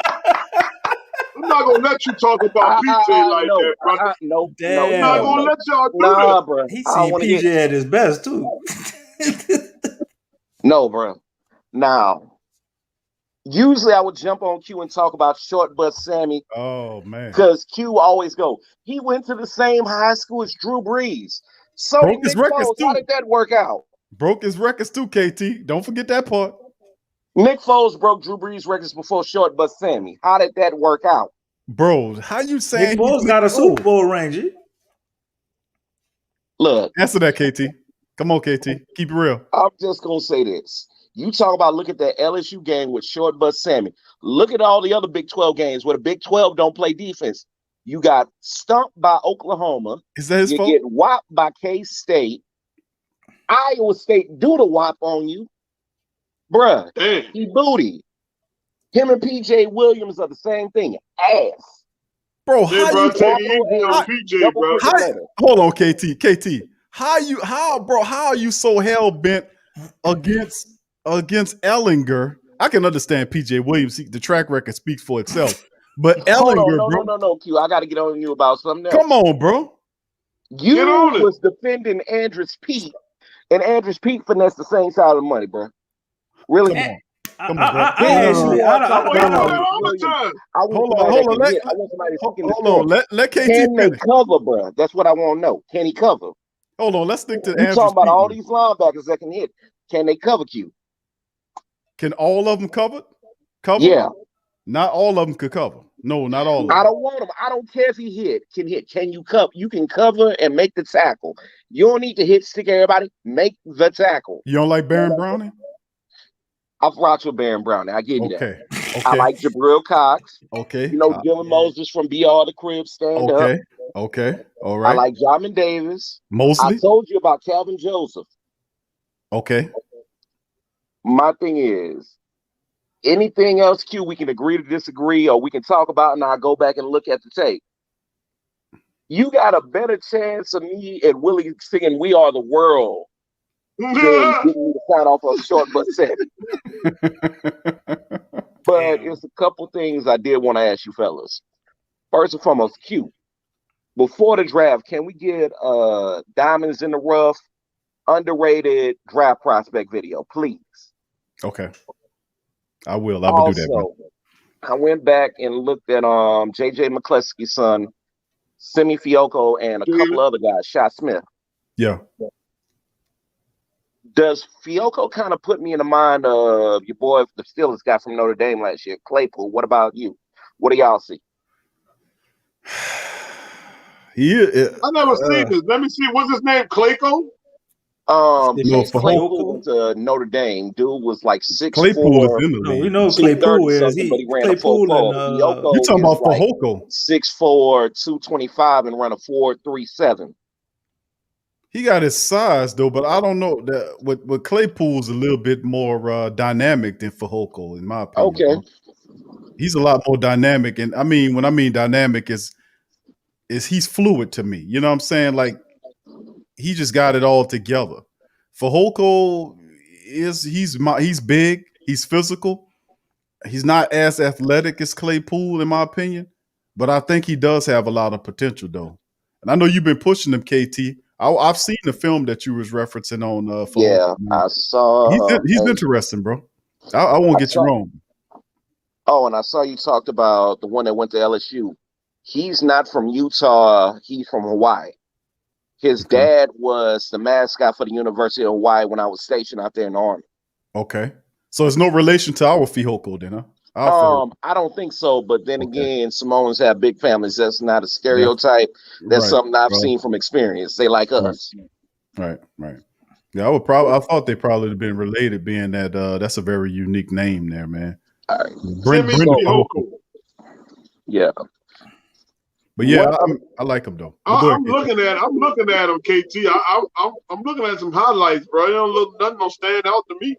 I'm not gonna let you talk about PJ like that, brother. No, I'm not gonna let y'all do that. Bro. He seen PJ at his best too. No, bro. Now, usually I would jump on Q and talk about Short Bus Sammy. Oh man, because Q always go. He went to the same high school as Drew Brees. So broke his records too. How did that work out? Broke his records too, KT. Don't forget that part. Nick Foles broke Drew Brees' records before Short Bus Sammy. How did that work out? Bro, how you saying Nick Foles got a Super Bowl ring, G? Look. Answer that, KT. Come on, KT. Keep it real. I'm just going to say this. You talk about look at that LSU game with Short Bus Sammy. Look at all the other Big 12 games where the Big 12 don't play defense. You got stumped by Oklahoma. Is that his fault? You get whopped by K-State. Iowa State do the whop on you. Bruh, he booty. Him and PJ Williams are the same thing. Ass. Bro, how hold on, KT. How are you so hell bent against Ellinger? I can understand PJ Williams. The track record speaks for itself. But Ellinger, no, Q. I got to get on you about something else. Come on, bro. You was defending Andrus Pete, and Andrus Pete finessed the same side of the money, bro. Really? Come on, bro. Hold on. Let KT Can they finish. cover, bro? That's what I want to know. Can he cover? Hold on. Let's stick to you talking about all these linebackers that can hit. Can they cover Q? Can all of them cover? Yeah. Not all of them could cover. No, not all of them. I don't want him. I don't care if he can hit. Can you cover? You can cover and make the tackle. You don't need to hit, stick everybody. Make the tackle. You don't like Baron Browning? I've rocked with Baron Browning. I give you that. Okay. I like Jabril Cox. Okay. You know, Dylan Moses from BR the Crib, stand up. Okay. All right. I like Jamin Davis. Mosley. I told you about Calvin Joseph. Okay. My thing is, anything else, Q, we can agree to disagree, or we can talk about, and I'll go back and look at the tape. You got a better chance of me and Willie singing "We Are the World" than getting me to sign off a Short But Sammy. But it's a couple things I did want to ask you fellas. First and foremost, Q, before the draft, can we get Diamonds in the Rough underrated draft prospect video, please? Okay. I will do that. Bro. I went back and looked at JJ McCluskey's son, Simi Fioco, and a couple other guys, Shot Smith. Yeah. Does Fioco kind of put me in the mind of your boy, the Steelers guy from Notre Dame last year, Claypool? What about you? What do y'all see? I never seen this. Let me see. What's his name? Clayco? Chase Claypool went to Notre Dame. Dude was like 6'4". Claypool is in the league. We know Claypool is. But he ran a 4.4. You talking about Fehoko? 6'4", 225, and run a 4.37. He got his size though, but I don't know that with Claypool's a little bit more dynamic than Fehoko, in my opinion. Okay, he's a lot more dynamic, and I mean when I mean dynamic is he's fluid to me. You know what I'm saying? Like he just got it all together. Fehoko he's big, he's physical. He's not as athletic as Claypool, in my opinion, but I think he does have a lot of potential though. And I know you've been pushing him, KT. I've seen the film that you was referencing on. Yeah, I saw. He's interesting, bro. I won't get you wrong. Oh, and I saw you talked about the one that went to LSU. He's not from Utah. He's from Hawaii. His dad was the mascot for the University of Hawaii when I was stationed out there in the Army. Okay. So it's no relation to our Fehoko then, huh? I don't think so. But then again, Samoans have big families. That's not a stereotype. Yeah. That's something I've seen from experience. They like us. Right. Yeah, I thought they probably have been related, being that that's a very unique name there, man. All right. Fehoko. Yeah. But yeah, I like him though. I'm looking at him, KT. I'm looking at some highlights, bro. Nothing don't stand out to me.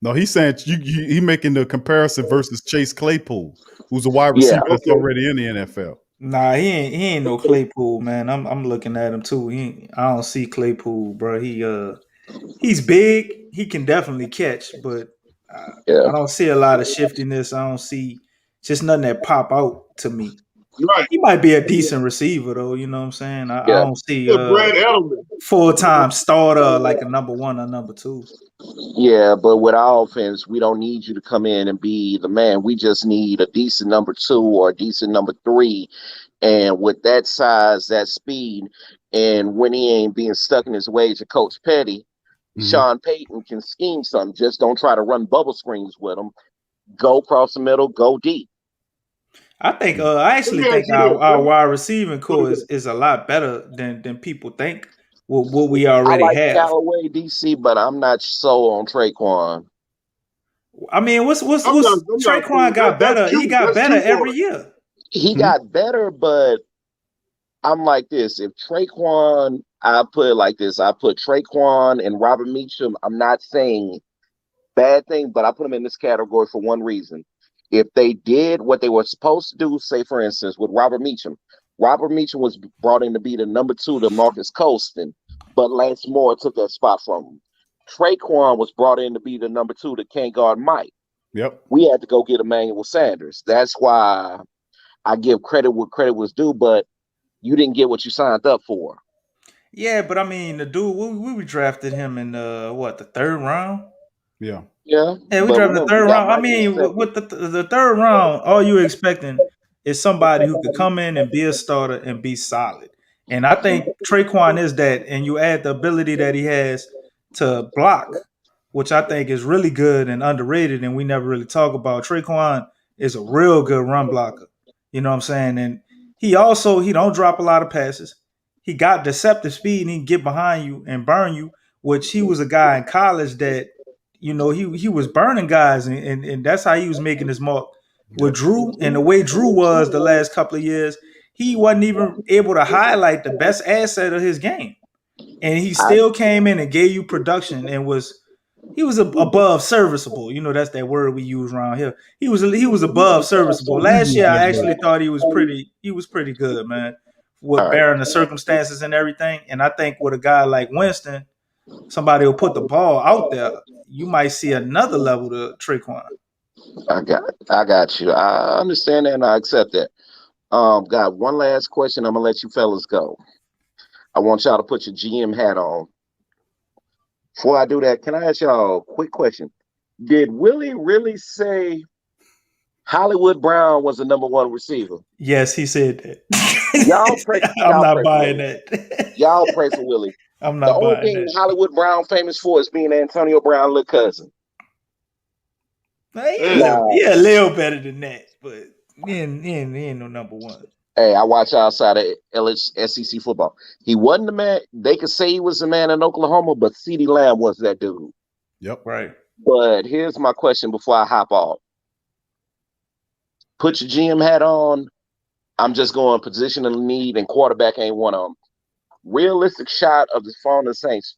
No, he's saying he making the comparison versus Chase Claypool, who's a wide receiver that's already in the NFL. Nah, he ain't no Claypool, man. I'm looking at him too. I don't see Claypool, bro. He's big. He can definitely catch, but I don't see a lot of shiftiness. I don't see just nothing that pop out to me. Right. He might be a decent receiver though. You know what I'm saying? I don't see Brad Edelman full-time starter like a number 1 or number 2. Yeah, but with our offense, we don't need you to come in and be the man. We just need a decent number 2 or a decent number 3. And with that size, that speed, and when he ain't being stuck in his ways to Coach Petty, Sean Payton can scheme something. Just don't try to run bubble screens with him. Go across the middle, go deep. I think I actually think our wide receiving core is a lot better than people think. What we already have. Callaway, DC, but I'm not so on Traquan. I mean, what's Traquan got better? He got better every year. He got better, but I'm like this. If Traquan, I put it like this. I put Traquan and Robert Meacham. I'm not saying bad thing, but I put them in this category for one reason. If they did what they were supposed to do, say, for instance, with Robert Meacham was brought in to be the number 2 to Marcus Colston, but Lance Moore took that spot from him. Traquan was brought in to be the number 2 to can't guard Mike. Yep. We had to go get Emmanuel Sanders. That's why I give credit where credit was due, but you didn't get what you signed up for. Yeah, but I mean, the dude, we drafted him in the 3rd round? Yeah. Yeah, we drafted the 3rd round. I mean, with the 3rd round, all you're expecting is somebody who could come in and be a starter and be solid. And I think Traquan is that, and you add the ability that he has to block, which I think is really good and underrated, and we never really talk about. Traquan is a real good run blocker. You know what I'm saying? And he don't drop a lot of passes. He got deceptive speed, and he can get behind you and burn you, which he was a guy in college that, you know, he was burning guys, and that's how he was making his mark with Drew. And the way Drew was the last couple of years, he wasn't even able to highlight the best asset of his game. And he still came in and gave you production and he was above serviceable. You know, that's that word we use around here. He was above serviceable. Last year, I actually thought he was pretty good, man, with bearing the circumstances and everything. And I think with a guy like Winston, somebody will put the ball out there, you might see another level to Traquan. I got you. I understand that and I accept that. Got one last question. I'm gonna let you fellas go. I want y'all to put your GM hat on. Before I do that, can I ask y'all a quick question? Did Willie really say Hollywood Brown was the number 1 receiver? Yes, he said that. Y'all pray. I'm not buying that. Y'all pray for Willie. I'm not buying that. The only thing Hollywood Brown famous for is being Antonio Brown's little cousin. Yeah, a little better than that, but he ain't no number 1. Hey, I watch outside of SEC football. He wasn't the man. They could say he was the man in Oklahoma, but CeeDee Lamb was that dude. Yep. Right. But here's my question before I hop off. Put your GM hat on. I'm just going positional need, and quarterback ain't one of them. Realistic shot of the phone of the Saints.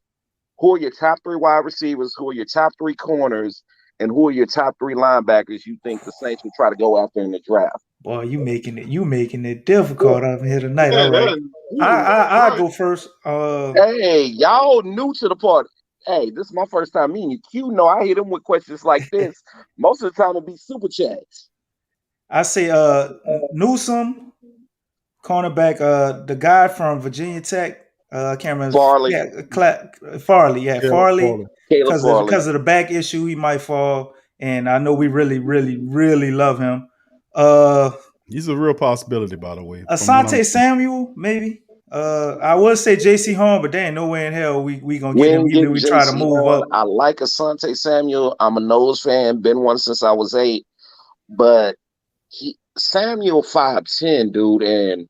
Who are your top 3 wide receivers? Who are your top 3 corners? And who are your top 3 linebackers you think the Saints would try to go after in the draft? Boy, you making it difficult out here tonight. Yeah, All right. I'll go first. Hey, y'all new to the party. Hey, this is my first time meeting you. Q know I hit him with questions like this. Most of the time it'd be super chats. I say Newsome, cornerback, the guy from Virginia Tech. I can't remember. Farley. Yeah, Farley. Yeah, Farley. Because of the back issue, he might fall. And I know we really, really, really love him. He's a real possibility, by the way. Asante Samuel, maybe. I would say J.C. Horn, but there ain't no way in hell we gonna get him. Even we try to move up. I like Asante Samuel. I'm a Nose fan. Been one since I was 8. But Samuel 5'10", dude, and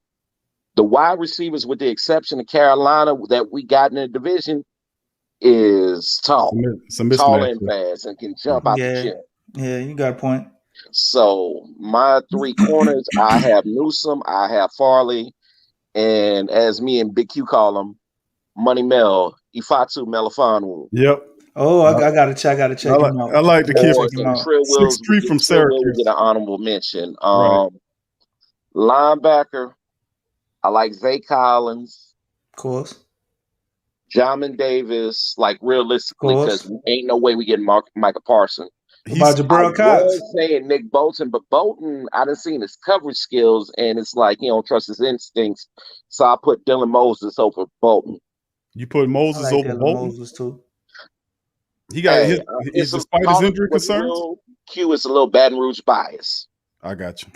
the wide receivers, with the exception of Carolina, that we got in the division, is tall, tall and fast, and can jump out the gym. Yeah, you got a point. So my 3 corners, I have Newsome, I have Farley, and as me and Big Q call him, Money Mel, Ifatu Melifonwu. Yep. Oh, I gotta check him out. I like the kid from 6'3" from Syracuse. We get an honorable mention. Linebacker, I like Zay Collins. Of course. Jamin Davis, like realistically, because ain't no way we get Micah Parsons. About Jabril Cox. I was saying Nick Bolton, but Bolton, I done seen his coverage skills, and it's like he don't trust his instincts. So I put Dylan Moses over Bolton. You put Moses over Dylan Bolton? Moses too. He got despite his injury concerns. Q is a little Baton Rouge bias. I got you.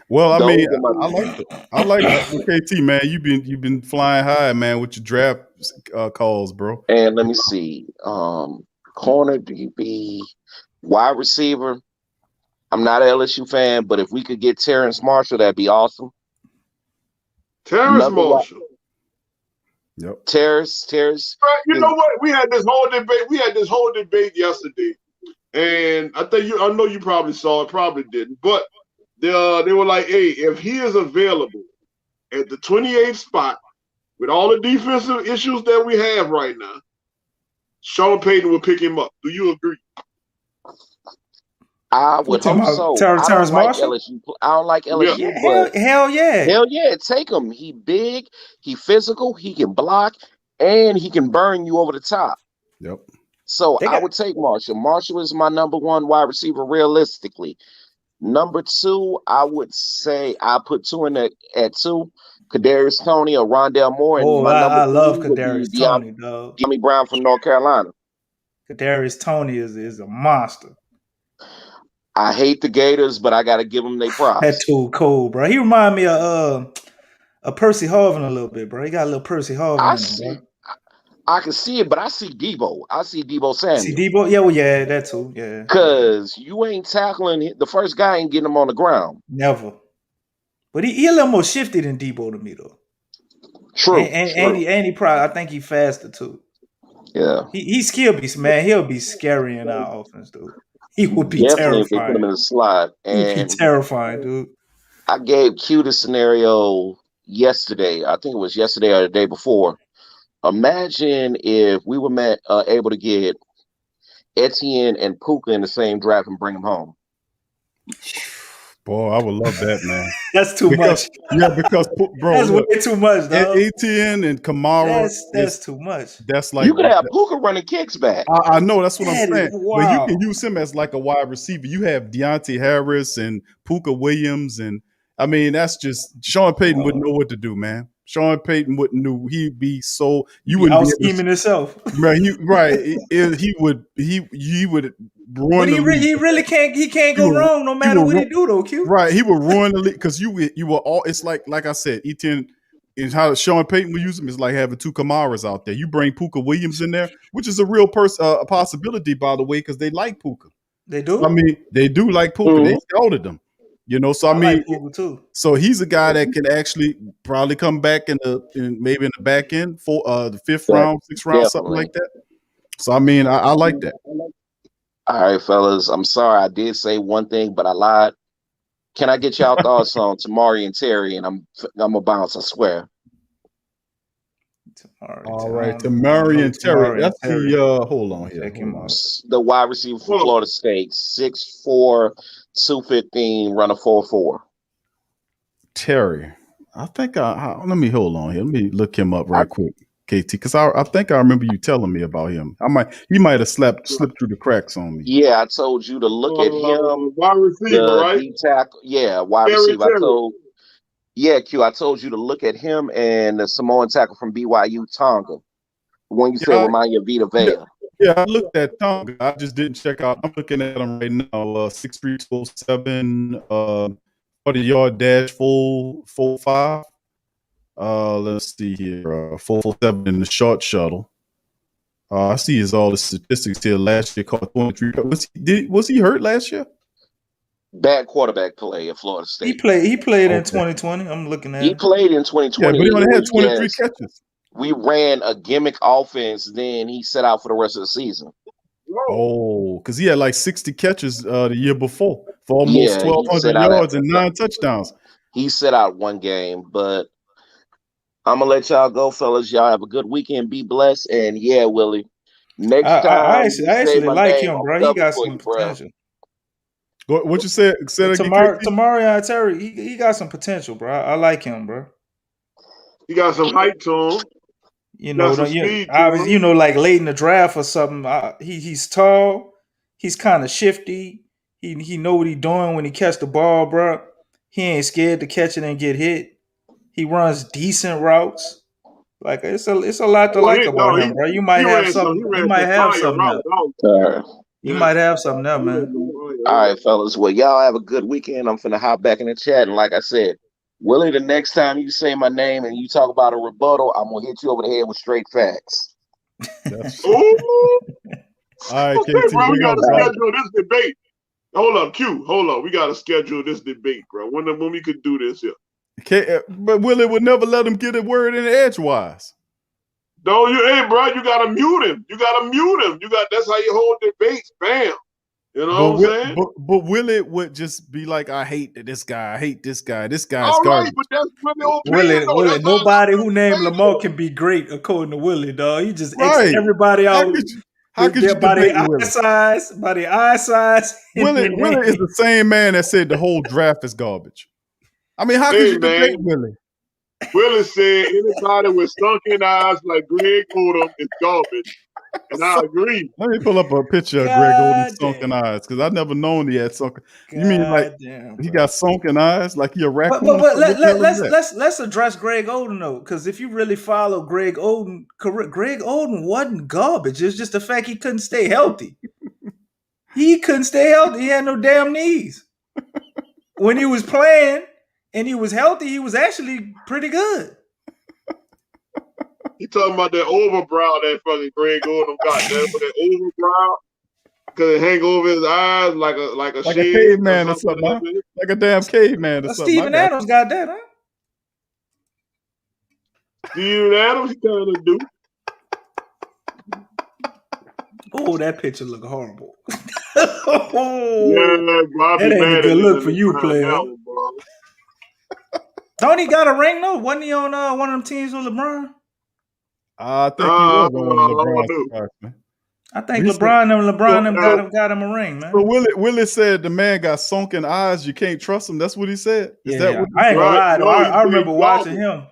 Well, I mean, I like KT, man. You've been flying high, man, with your draft calls, bro. And let me see, corner, DB, wide receiver. I'm not an LSU fan, but if we could get Terrence Marshall, that'd be awesome. Terrence Marshall. Yep. Terrace. You know what? We had this whole debate yesterday, and I know you probably saw it, probably didn't, but they were like, "Hey, if he is available at the 28th spot with all the defensive issues that we have right now, Sean Payton will pick him up." Do you agree? I would hope so. Terrence Marshall? I don't like LSU. Yeah, but hell yeah. Hell yeah, take him. He big, he physical, he can block, and he can burn you over the top. Yep. So I would take Marshall. Marshall is my number 1 wide receiver realistically. Number 2, I would say I put 2 in at 2. Kadarius Toney or Rondale Moore. And I love Kadarius Toney, dog. Jimmy Brown from North Carolina. Kadarius Toney is a monster. I hate the Gators, but I got to give them their props. That's too cool, bro. He remind me of Percy Harvin a little bit, bro. He got a little Percy Harvin in him, bro. I can see it, but I see Debo. I see Debo Samuel. See Debo? Yeah, well, yeah, that too. Yeah. Because you ain't tackling the first guy, ain't getting him on the ground. Never. But he a little more shifty than Debo to me, though. True. And he probably, I think he faster too. Yeah. He's skill beast, man. He'll be scary in our offense, dude. He would be definitely terrifying. If they put him in the slot. He'd be terrifying, dude. I gave Q the scenario yesterday. I think it was yesterday or the day before. Imagine if we were able to get Etienne and Puka in the same draft and bring them home. Boy, I would love that, man. That's too much. Yeah, because bro, that's way too much, dog. Etienne and Kamara. That's too much. That's like you could have Puka running kicks back. I know that's what I'm saying. Wow. But you can use him as like a wide receiver. You have Deontay Harris and Puka Williams, and I mean that's just Sean Payton wouldn't know what to do, man. Sean Payton wouldn't know. He'd be so you wouldn't be scheming himself. Right, he would ruin. But he really can't. He can't go wrong no matter what he do, though. Q. Right, he would ruin the league because you were all. It's like I said, Etienne is how Sean Payton would use him. Is like having 2 Kamaras out there. You bring Puka Williams in there, which is a real a possibility, by the way, because they like Puka. They do. I mean, they do like Puka. Mm-hmm. They scouted them. You know, so I mean, like Uber too. So he's a guy that can actually probably come back maybe in the back end for the 5th round, 6th round, something like that. So I mean, I like that. All right, fellas. I'm sorry I did say one thing, but I lied. Can I get y'all thoughts on Tamari and Terry? And I'm gonna bounce, I swear. All right, Tamari and Terry. That's the hold on here. The wide receiver from Florida State, 6'4", 215, run a 4.4. Terry. I think let me hold on here. Let me look him up right quick, KT, because I think I remember you telling me about him. He might have slipped through the cracks on me. Yeah, I told you to look at him. Wide receiver, right? D-tackle, wide receiver. I told you to look at him and the Samoan tackle from BYU, Tonga. When you said remind you of Vita Vea. Yeah, I looked at Tonga. I just didn't check out. I'm looking at him right now. 6'3", 207, 40-yard dash, 4.5. Let's see here. 4.47 in the short shuttle. I see all the statistics here. Last year caught 23. Was he hurt last year? Bad quarterback play at Florida State. He played in 2020. I'm looking at. He played in 2020. Yeah, but he only had 23 catches. We ran a gimmick offense. Then he set out for the rest of the season. Oh, because he had like 60 catches the year before for almost 1,200 yards and 9 touchdowns. He set out one game, but I'm gonna let y'all go, fellas. Y'all have a good weekend. Be blessed, and Willie. Next time, I actually like him, bro. He got some potential. What you said? Tamari Terry, he got some potential, bro. I like him, bro. He got some height to him. You know, like late in the draft or something. He's tall. He's kind of shifty. He know what he's doing when he catch the ball, bro. He ain't scared to catch it and get hit. He runs decent routes. Like it's a lot to like about him, bro. You might have something. You might have something there. You might have something there, man. All right, fellas. Well, y'all have a good weekend. I'm finna hop back in the chat, and like I said, Willie, the next time you say my name and you talk about a rebuttal, I'm gonna hit you over the head with straight facts. All right, KT, bro, we gotta schedule this debate. Hold up, Q. Hold up. We gotta schedule this debate, bro. When we could do this here. Okay, but Willie would never let him get a word in edgewise. No, bro, you gotta mute him. That's how you hold debates, bam. You know what I'm saying? But Willie would just be like, I hate this guy. I hate this guy. This guy's all right, garbage. but that's Willie. Willie, nobody who named Lamar can be great according to Willie, dog. You just X everybody out. How could you by the eye size? Willie is the same man that said the whole draft is garbage. I mean, how could you debate Willie? Willie said anybody with sunken eyes like Greg Odom is garbage. And I agree. Let me pull up a picture of Greg Odom's sunken eyes, because I've never known he had sunken. You mean like he got sunken eyes, like he a raccoon? But let's address Greg Oden though, because if you really follow Greg Oden wasn't garbage. It's just the fact he couldn't stay healthy. He couldn't stay healthy. He had no damn knees. When he was playing and he was healthy, he was actually pretty good. You talking about that overbrow that fucking Greg Odom got? That overbrow, because it hang over his eyes like a caveman or something. Huh? Like a damn caveman or something. Steven Adams got that, huh? Steven Adams, he kind of do. Oh, that picture look horrible. Yeah, Bobby, that ain't a good look for you, player. Don't he got a ring though? Wasn't he on one of them teams with LeBron? I think he was on LeBron. I think LeBron got him a ring, man. So Willie said the man got sunken eyes. You can't trust him. That's what he said. Is that what I ain't gonna lie though. I remember watching him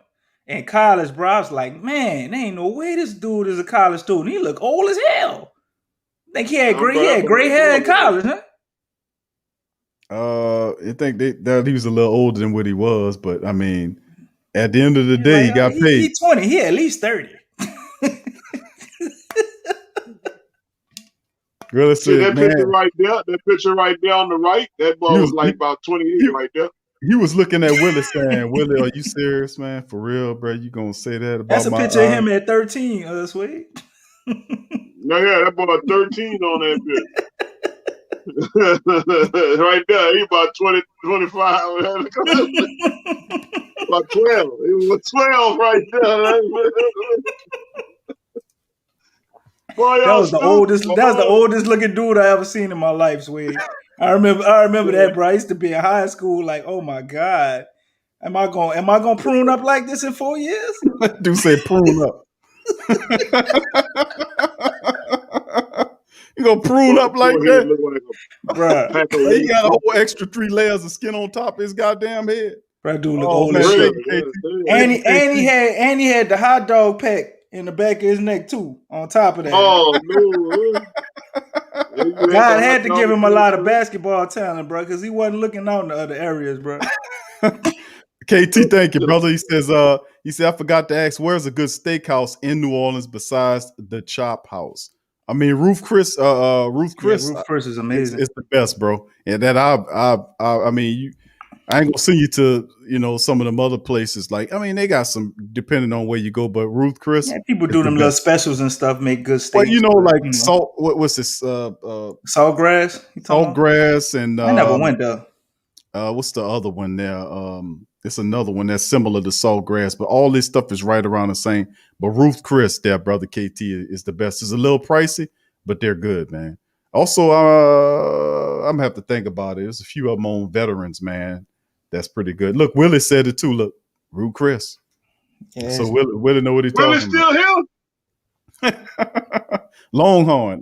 in college, bro. I was like, man, there ain't no way this dude is a college student. He look old as hell. I think he had gray hair in college, huh? I think that he was a little older than what he was, but I mean, at the end of the day, he got paid. He's 20. He at least 30. Really see that picture right there? That picture right there on the right? That boy was like about 28 right there. He was looking at Willie saying, Willie, are you serious, man? For real, bro? You gonna say that about That's a picture of him at 13, Sweet. No, yeah, that boy 13 on that Right there, he about 20, 25. About 12. He was 12 right there. Boy, That was the stupid, oldest. boy. That was the oldest looking dude I ever seen in my life, Swede. I remember that, bro. I used to be in high school, like, oh my God. Am I gonna prune up like this in 4 years? Dude said prune up. You gonna prune up like that? Bruh. He got a whole extra 3 layers of skin on top of his goddamn head. That dude look Oh, old man, as shit. thank you, KT. And Thank you, he had the hot dog pack in the back of his neck too. On top of that, Oh no! God had to give him a lot of basketball talent, bro, because he wasn't looking out in the other areas, bro. KT, thank you, brother. He said, I forgot to ask, where's a good steakhouse in New Orleans besides the Chop House? I mean, Ruth Chris is amazing. It's the best, bro. And that I mean, I ain't gonna send you to some of them other places. Like, I mean, they got some depending on where you go, but Ruth Chris, yeah, people do them little specials and stuff, make good steaks. Well, like salt. What's this? Saltgrass. Saltgrass, and I never went there. What's the other one there? It's another one that's similar to Saltgrass, but all this stuff is right around the same. But Ruth Chris, there, brother KT, is the best. It's a little pricey, but they're good, man. Also, I'm gonna have to think about it. There's a few of them on Veterans, man. That's pretty good. Look, Willie said it too. Look, Ruth Chris. Yes. So Willie know what he's talking about. Willie's still here? Longhorn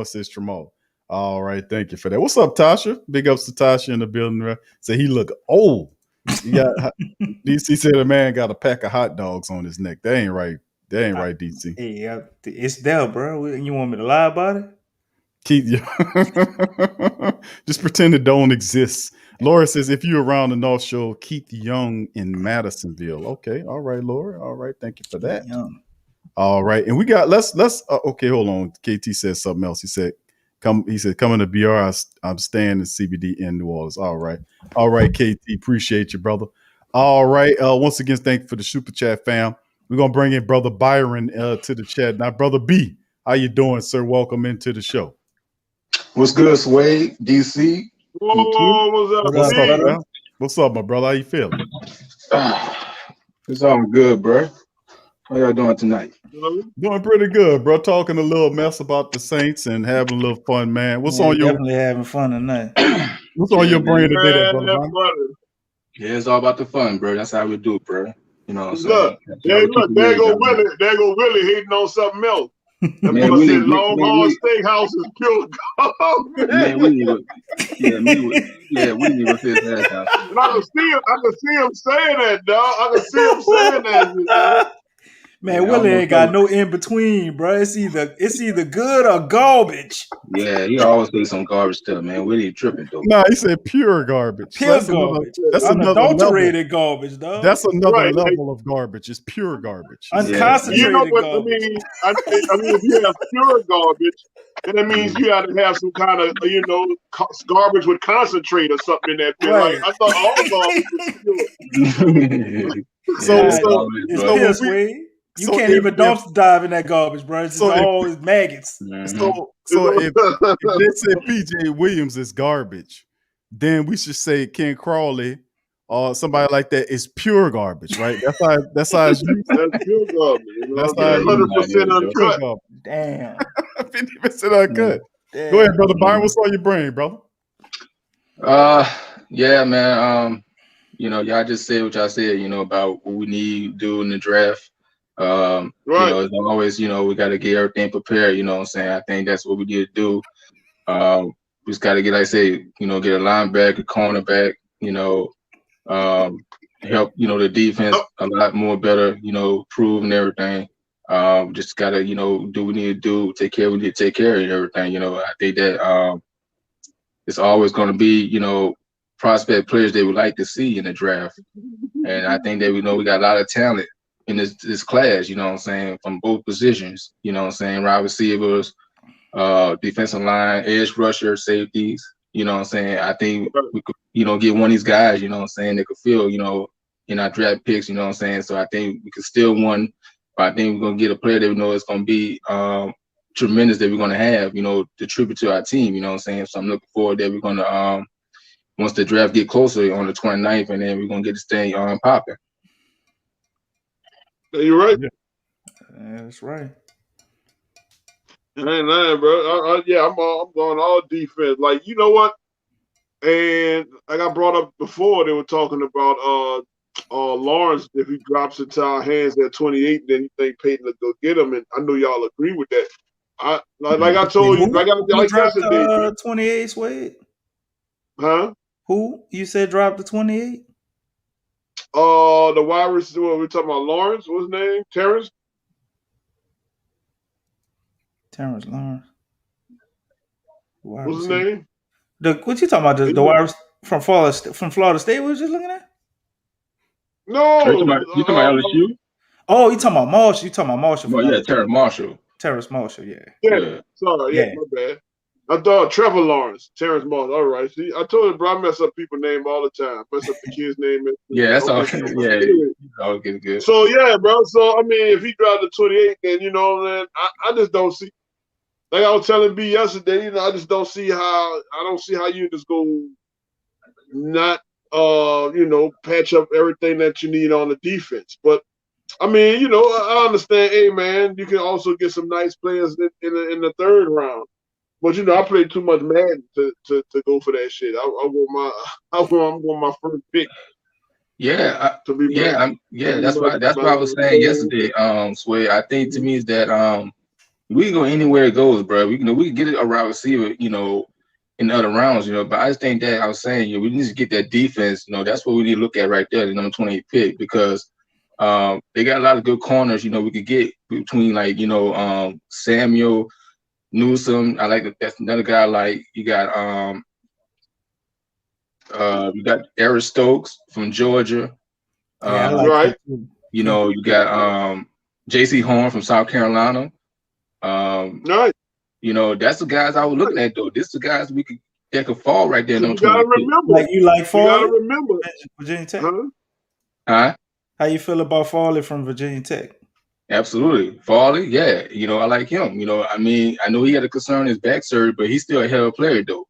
says Tramal. All right, thank you for that. What's up, Tasha? Big ups to Tasha in the building. Right? Say he look old. DC said a man got a pack of hot dogs on his neck. That ain't right. That ain't right, DC. Hey, it's there, bro. You want me to lie about it? Just pretend it don't exist. Laura says, if you're around the North Shore, Keith Young in Madisonville. Okay, all right, Laura. All right, thank you for that. All right, and we got let's okay, hold on. KT said something else. He said, coming to BR, I'm staying in CBD in New Orleans. All right, KT, appreciate you, brother. All right, once again, thank you for the super chat, fam. We're gonna bring in brother Byron to the chat now. Brother B, how you doing, sir? Welcome into the show. What's good, Swade? DC. What's up, my brother? How you feeling? It's all good, bro. How y'all doing tonight? Doing pretty good, bro. Talking a little mess about the Saints and having a little fun, man. What's on your? Definitely having fun tonight. What's on your brain today, brother? Yeah, it's all about the fun, bro. That's how we do, bro. You know what I'm saying? There go Willie hating on something else. That boy said Longhorn Steakhouse is pure garbage. Man, we need to his ass out. And I can see him saying that, dog. I can see him saying that. Man, Willie ain't got no in between, bro. It's either good or garbage. Yeah, he always say some garbage stuff, man. Willie tripping though. No, he said pure garbage. Pure garbage. That's unadulterated garbage, dog. That's another level of garbage. It's pure garbage. Unconcentrated you know what garbage. I mean, if you have pure garbage, then that means you have to have some kind of garbage with concentrate or something in that thing. Right. Like, I thought all garbage was pure. You can't even dumpster dive in that garbage, bro. It's all maggots. So if they say PJ Williams is garbage, then we should say Ken Crawley or somebody like that is pure garbage, right? That's how it's used. That's pure garbage. That's 100% uncut. Damn. 50% uncut. Damn. Go ahead, brother Byron. What's on your brain, brother? Yeah, man. Y'all just said what y'all said, about what we need to do in the draft. Right. As always, we got to get everything prepared. You know what I'm saying? I think that's what we need to do. We just got to get, like I say, get a linebacker, a cornerback. Help the defense a lot more better. Prove and everything. Just got to do what we need to do. Take care. We need to take care of everything. I think that it's always going to be prospect players they would like to see in the draft, and I think that we got a lot of talent in this class, you know what I'm saying, from both positions, you know what I'm saying, wide receivers, defensive line, edge rusher, safeties, you know what I'm saying. I think we could, get one of these guys, you know what I'm saying, that could fill, in our draft picks, you know what I'm saying. So I think we could steal one, but I think we're going to get a player that we know is going to be tremendous that we're going to have, you know, to tribute to our team, you know what I'm saying? So I'm looking forward that we're going to, once the draft get closer on the 29th, and then we're going to get this thing popping. You're right. Yeah, that's right. Ain't lying, bro. Yeah, I'm going all defense. Like, you know what? And like I brought up before, they were talking about Lawrence. If he drops into our hands at 28, then you think Peyton will go get him. And I know y'all agree with that. Like I told you, like yesterday. 28, Swade? Huh? Who you said dropped the 28? The wide receiver. We're talking about Lawrence. What's his name? Terrence Lawrence. What's his name? What you talking about? The wide from Florida State? We was just looking at. No, you talking about LSU? Oh, you talking about Marshall? You talking about Marshall? Well, yeah, Terrence Marshall. Terrence Marshall, yeah. Sorry, yeah, my bad. I thought Trevor Lawrence, Terrence Marshall. All right, see, I told you, bro, I mess up people's name all the time. Mess up the kid's name. Yeah, that's all. Yeah, all good. So yeah, bro. So I mean, if he dropped the 28, then you know, man, I just don't see. Like I was telling B yesterday, you know, I just don't see how you just go not you know, patch up everything that you need on the defense. But I mean, you know, I understand. Hey, man, you can also get some nice players in the third round. But you know, I played too much Madden to go for that shit. I'm going my first pick. Yeah, That's what I was saying yesterday. Sway, I think to me is that we can go anywhere it goes, bro. We can get it around receiver, you know, in other rounds, you know. But I just think that I was saying, you know, we need to get that defense. You know, that's what we need to look at right there, the number 28 pick, because they got a lot of good corners. You know, we could get between like, you know, Samuel, Newsom. I like that's another guy. Like you got Eric Stokes from Georgia. Right. You know, you got J.C. Horn from South Carolina. Right. You know, that's the guys I was looking at though. This is the guys that could fall right there. You gotta remember. Like you like Farley? You gotta remember. Virginia Tech. Huh? How you feel about Farley from Virginia Tech? Absolutely. Farley, yeah. You know, I like him. You know, I mean, I know he had a concern his back surgery, but he's still a hell of a player though.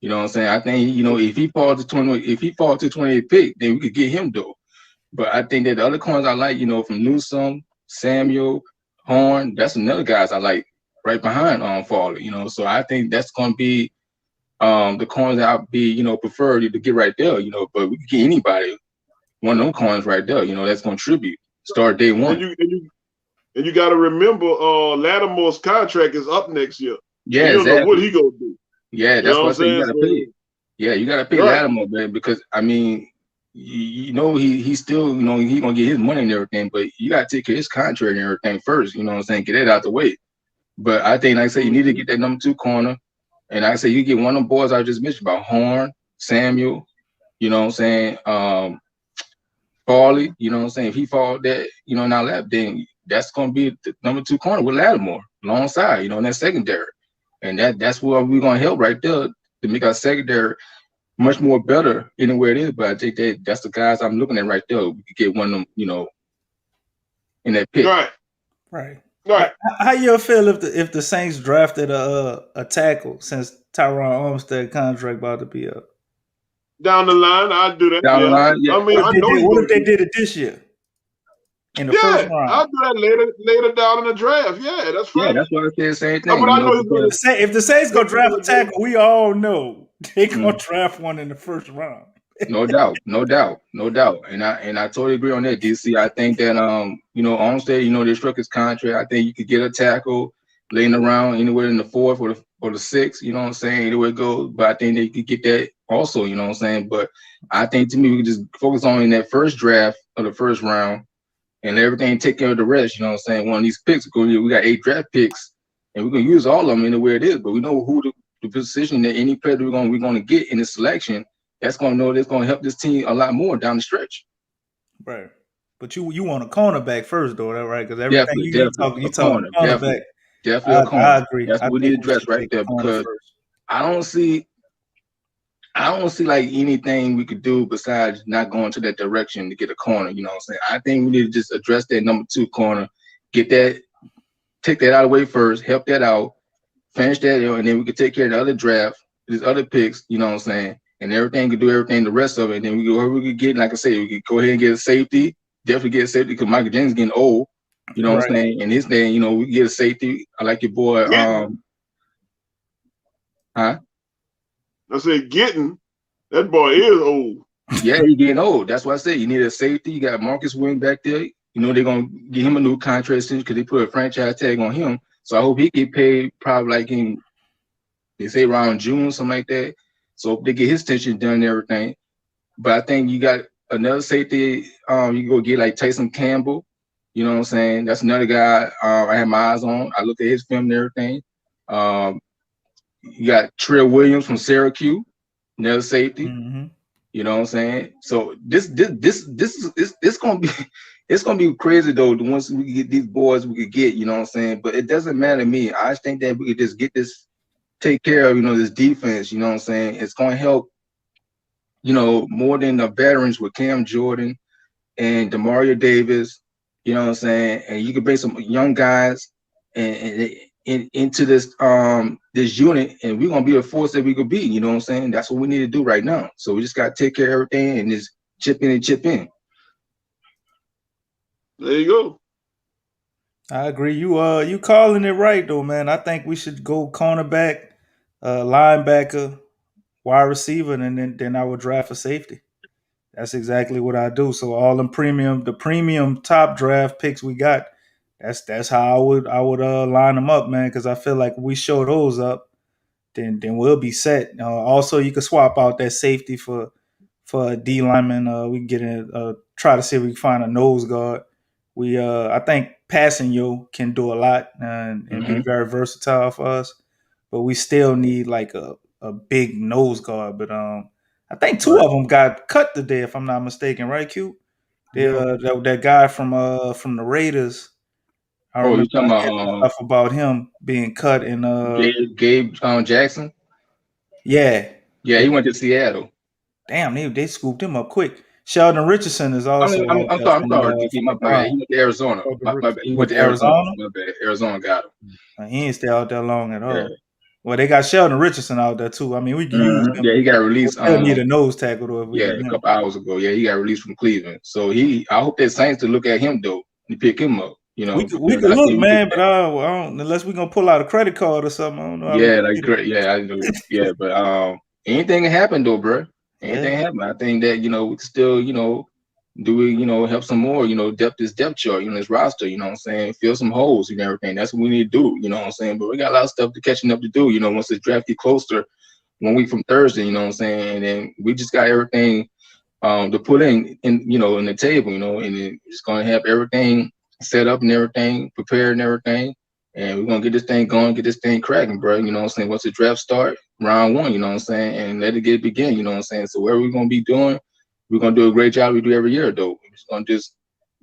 You know what I'm saying? I think, you know, if he falls to 28th pick, then we could get him though. But I think that the other corners I like, you know, from Newsom, Samuel, Horn, that's another guys I like right behind Farley, you know. So I think that's gonna be the corners that I'll be, you know, prefer to get right there, you know, but we can get anybody, one of them corners right there, you know, that's gonna contribute. Start day one. And you got to remember, Lattimore's contract is up next year. Yeah, you don't know what he gonna do. Yeah, that's what I'm saying. You gotta pay. Yeah, you gotta pay Lattimore, man, because I mean, you know, he's still, you know, he gonna get his money and everything, but you gotta take care of his contract and everything first. You know what I'm saying? Get it out the way. But I think, like I say, you need to get that number 2 corner, and like I say, you get one of them boys I just mentioned about Horn, Samuel. You know what I'm saying? Farley. You know what I'm saying? If he fall that, you know, in our lap, then that's going to be the number 2 corner with Lattimore alongside, you know, in that secondary. And that's where we're going to help right there to make our secondary much more better anywhere it is. But I think that's the guys I'm looking at right there. We could get one of them, you know, in that pick. Right. How you feel if the Saints drafted a tackle since Tyron Armstead contract about to be up? Down the line, I'd do that. Down the line, yeah. I mean, what if they did it this year? In the first round. I'll do that later down in the draft. Yeah, that's fine. Yeah, that's why I said the same thing. If the Saints go draft a tackle, we all know they gonna draft one in the first round. No doubt. And I totally agree on that, DC. I think that you know, Armstead, you know, they struck his contract. I think you could get a tackle laying around anywhere in the 4th or the 6th, you know what I'm saying, anywhere it goes. But I think they could get that also, you know what I'm saying. But I think to me we could just focus on in that first draft of the first round and everything take care of the rest, you know what I'm saying. One of these picks, we got 8 draft picks, and we're gonna use all of them anywhere it is. But we know who the position that any player we're gonna get in the selection. That's gonna help this team a lot more down the stretch. Right. But you want a cornerback first, though, that right? Because everything you talk cornerback. Definitely a corner. I agree. That's what we need to address right there, because I don't see like anything we could do besides not going to that direction to get a corner. You know what I'm saying? I think we need to just address that number 2 corner, get that take that out of the way first, help that out, finish that, and then we could take care of the other draft, these other picks, you know what I'm saying? And everything could do everything, the rest of it. And then we could get, like I say, we could go ahead and get a safety, definitely get a safety because Michael Jennings getting old, you know what I'm saying? And his name, you know, we get a safety. I like your boy, I said that boy is old. Yeah, he getting old. That's why I say you need a safety. You got Marcus Wing back there. You know they're gonna give him a new contract because they put a franchise tag on him. So I hope he get paid probably like they say around June, something like that. So they get his tension done and everything. But I think you got another safety. You go get like Tyson Campbell. You know what I'm saying? That's another guy I have my eyes on. I look at his film and everything. You got Trill Williams from Syracuse, another safety. Mm-hmm. You know what I'm saying? So this gonna be it's gonna be crazy though. Once we get these boys, we could get, you know what I'm saying. But it doesn't matter to me. I just think that we could just get this, take care of, you know, this defense. You know what I'm saying? It's gonna help, you know, more than the veterans with Cam Jordan and Demario Davis. You know what I'm saying? And you can bring some young guys and into this this unit, and we're gonna be a force that we could be. You know what I'm saying? That's what we need to do right now. So we just gotta take care of everything and just chip in and chip in. There you go. I agree. You calling it right though, man. I think we should go cornerback, linebacker, wide receiver, and then I would draft for safety. That's exactly what I do. So all the premium top draft picks we got, that's how I would line them up, man. Because I feel like if we show those up, then we'll be set. Also, you can swap out that safety for a D lineman. We can get try to see if we can find a nose guard. I think passing can do a lot and be very versatile for us, but we still need like a big nose guard. But I think two of them got cut today, if I'm not mistaken, right, Q? That guy from the Raiders. I remember you talking about stuff about him being cut in Gabe Jackson? Yeah. Yeah, he went to Seattle. Damn, they scooped him up quick. Sheldon Richardson is also. I'm sorry. He went to Arizona. He went to Arizona. My bad. Arizona got him. He ain't stay out there long at all. Yeah. Well, they got Sheldon Richardson out there too. I mean, we can use him. Yeah, he got released. We need a nose tackle though. A couple hours ago. Yeah, he got released from Cleveland. So I hope that Saints to look at him though and pick him up. You know, we could look, man, but I don't unless we're gonna pull out a credit card or something. I don't know. Yeah, like great. Yeah, I do. Yeah, but anything can happen though, bro. Anything happen. I think that, you know, we can still, you know, help some more, you know, depth chart, you know, this roster, you know what I'm saying? Fill some holes and everything. That's what we need to do, you know what I'm saying? But we got a lot of stuff catching up to do, you know, once the draft get closer, 1 week from Thursday, you know what I'm saying? And then we just got everything to put in, you know, in the table, you know, and then it's going to have everything set up and everything, prepared and everything. And we're going to get this thing going, get this thing cracking, bro. You know what I'm saying? Once the draft start, round 1, you know what I'm saying? And let it begin, you know what I'm saying? So whatever we're going to be doing, we're going to do a great job we do every year, though. We're just going to just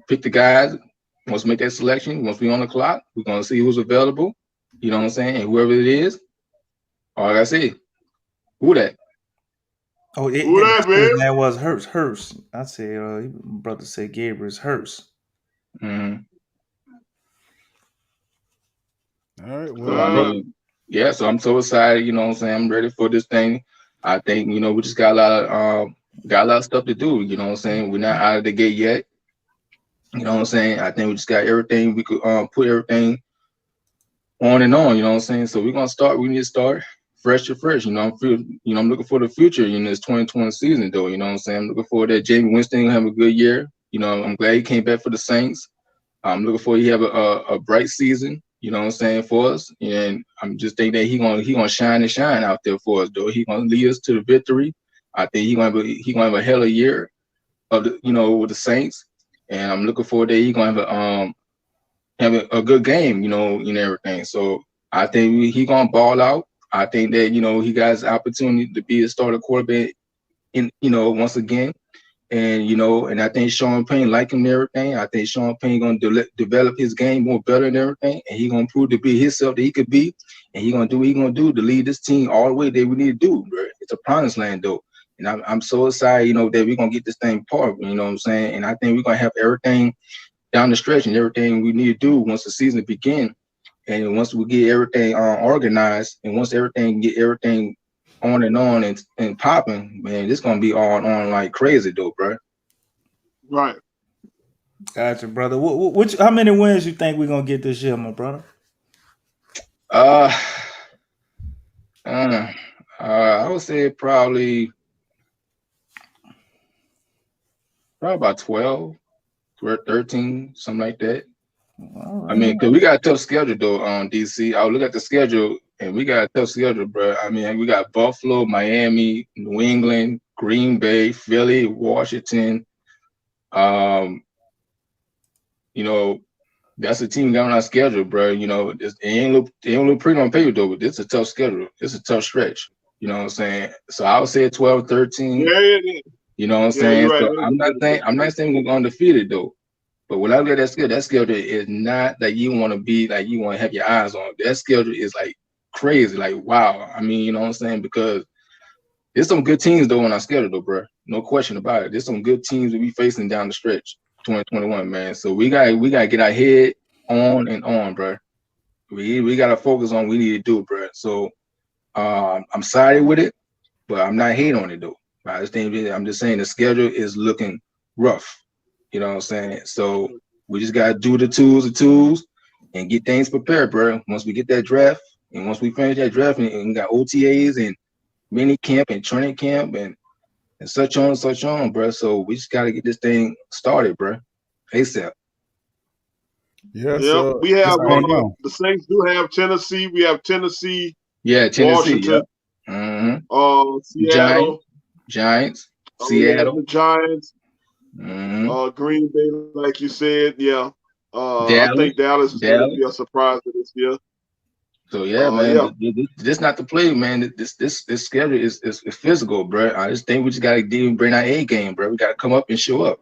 pick the guys. Once we make that selection, once we're on the clock, we're going to see who's available, you know what I'm saying? And whoever it is, all I say, who that? Oh, who that, man? That was Hurst. I said, brother said Gabriel's Hurst. Mm-hmm. All right. Well, yeah, so I'm so excited, you know what I'm saying? I'm ready for this thing. I think, you know, we just got a lot of stuff to do, you know what I'm saying? We're not out of the gate yet. You know what I'm saying? I think we just got everything. We could put everything on and on, you know what I'm saying? So we're gonna start, we need to start fresh to fresh. You know, I'm looking for the future in this 2020 season though, you know what I'm saying? I'm looking forward that Jamie Winston have a good year. You know, I'm glad he came back for the Saints. I'm looking for he have a bright season. You know what I'm saying, for us, and I'm just thinking that he gonna shine and shine out there for us, though. He gonna lead us to the victory. I think he gonna have a hell of a year of the, you know, with the Saints, and I'm looking forward that he gonna have a good game, you know, and everything. So I think he gonna ball out. I think that, you know, he got his opportunity to be a starter quarterback, in, you know, once again. And, you know, and I think Sean Payne like him and everything. I think Sean Payne going to develop his game more better and everything. And he going to prove to be himself that he could be. And he going to do what he going to do to lead this team all the way that we need to do, bro. It's a promised land, though. And I'm so excited, you know, that we're going to get this thing part, you know what I'm saying? And I think we're going to have everything down the stretch and everything we need to do once the season begins. And once we get everything organized, and once get everything on and popping, man, this gonna be all on like crazy though, bro. Right. Gotcha, brother. How many wins you think we're gonna get this year, my brother? I would say probably about 12, 13, something like that. Right. I mean, cause we got a tough schedule though on DC. I'll look at the schedule and we got a tough schedule, bro. I mean, we got Buffalo, Miami, New England, Green Bay, Philly, Washington. You know, that's a team down our schedule, bro. You know, it ain't look pretty on paper though, but it's a tough schedule. It's a tough stretch. You know what I'm saying? So I would say 12, 13. Yeah. You know what I'm saying? Right. So I'm not saying we're going undefeated though. But when I look at that schedule is not that you want to be like you want to have your eyes on. That schedule is like crazy, like wow. I mean, you know what I'm saying? Because there's some good teams though on our schedule though, bro. No question about it. There's some good teams that we facing down the stretch, 2021, man. So we gotta get our head on and on, bro. We gotta focus on what we need to do, bro. So I'm sorry with it, but I'm not hating on it though. I'm just saying the schedule is looking rough. You know what I'm saying? So we just gotta do the tools, and get things prepared, bro. Once we get that draft, and once we finish that draft, and we got OTAs and mini camp and training camp and such on, bro. So we just gotta get this thing started, bro. ASAP. Yes. Yeah, we have the Saints do have Tennessee. We have Tennessee. Yeah, Tennessee. Washington. Yeah. Seattle. Giants. Seattle. The Giants. Green Bay, like you said, yeah. I think Dallas is going to be a surprise for this year. So yeah, man, this not to play, man. This schedule is physical, bro. I just think we just gotta bring our A game, bro. We gotta come up and show up.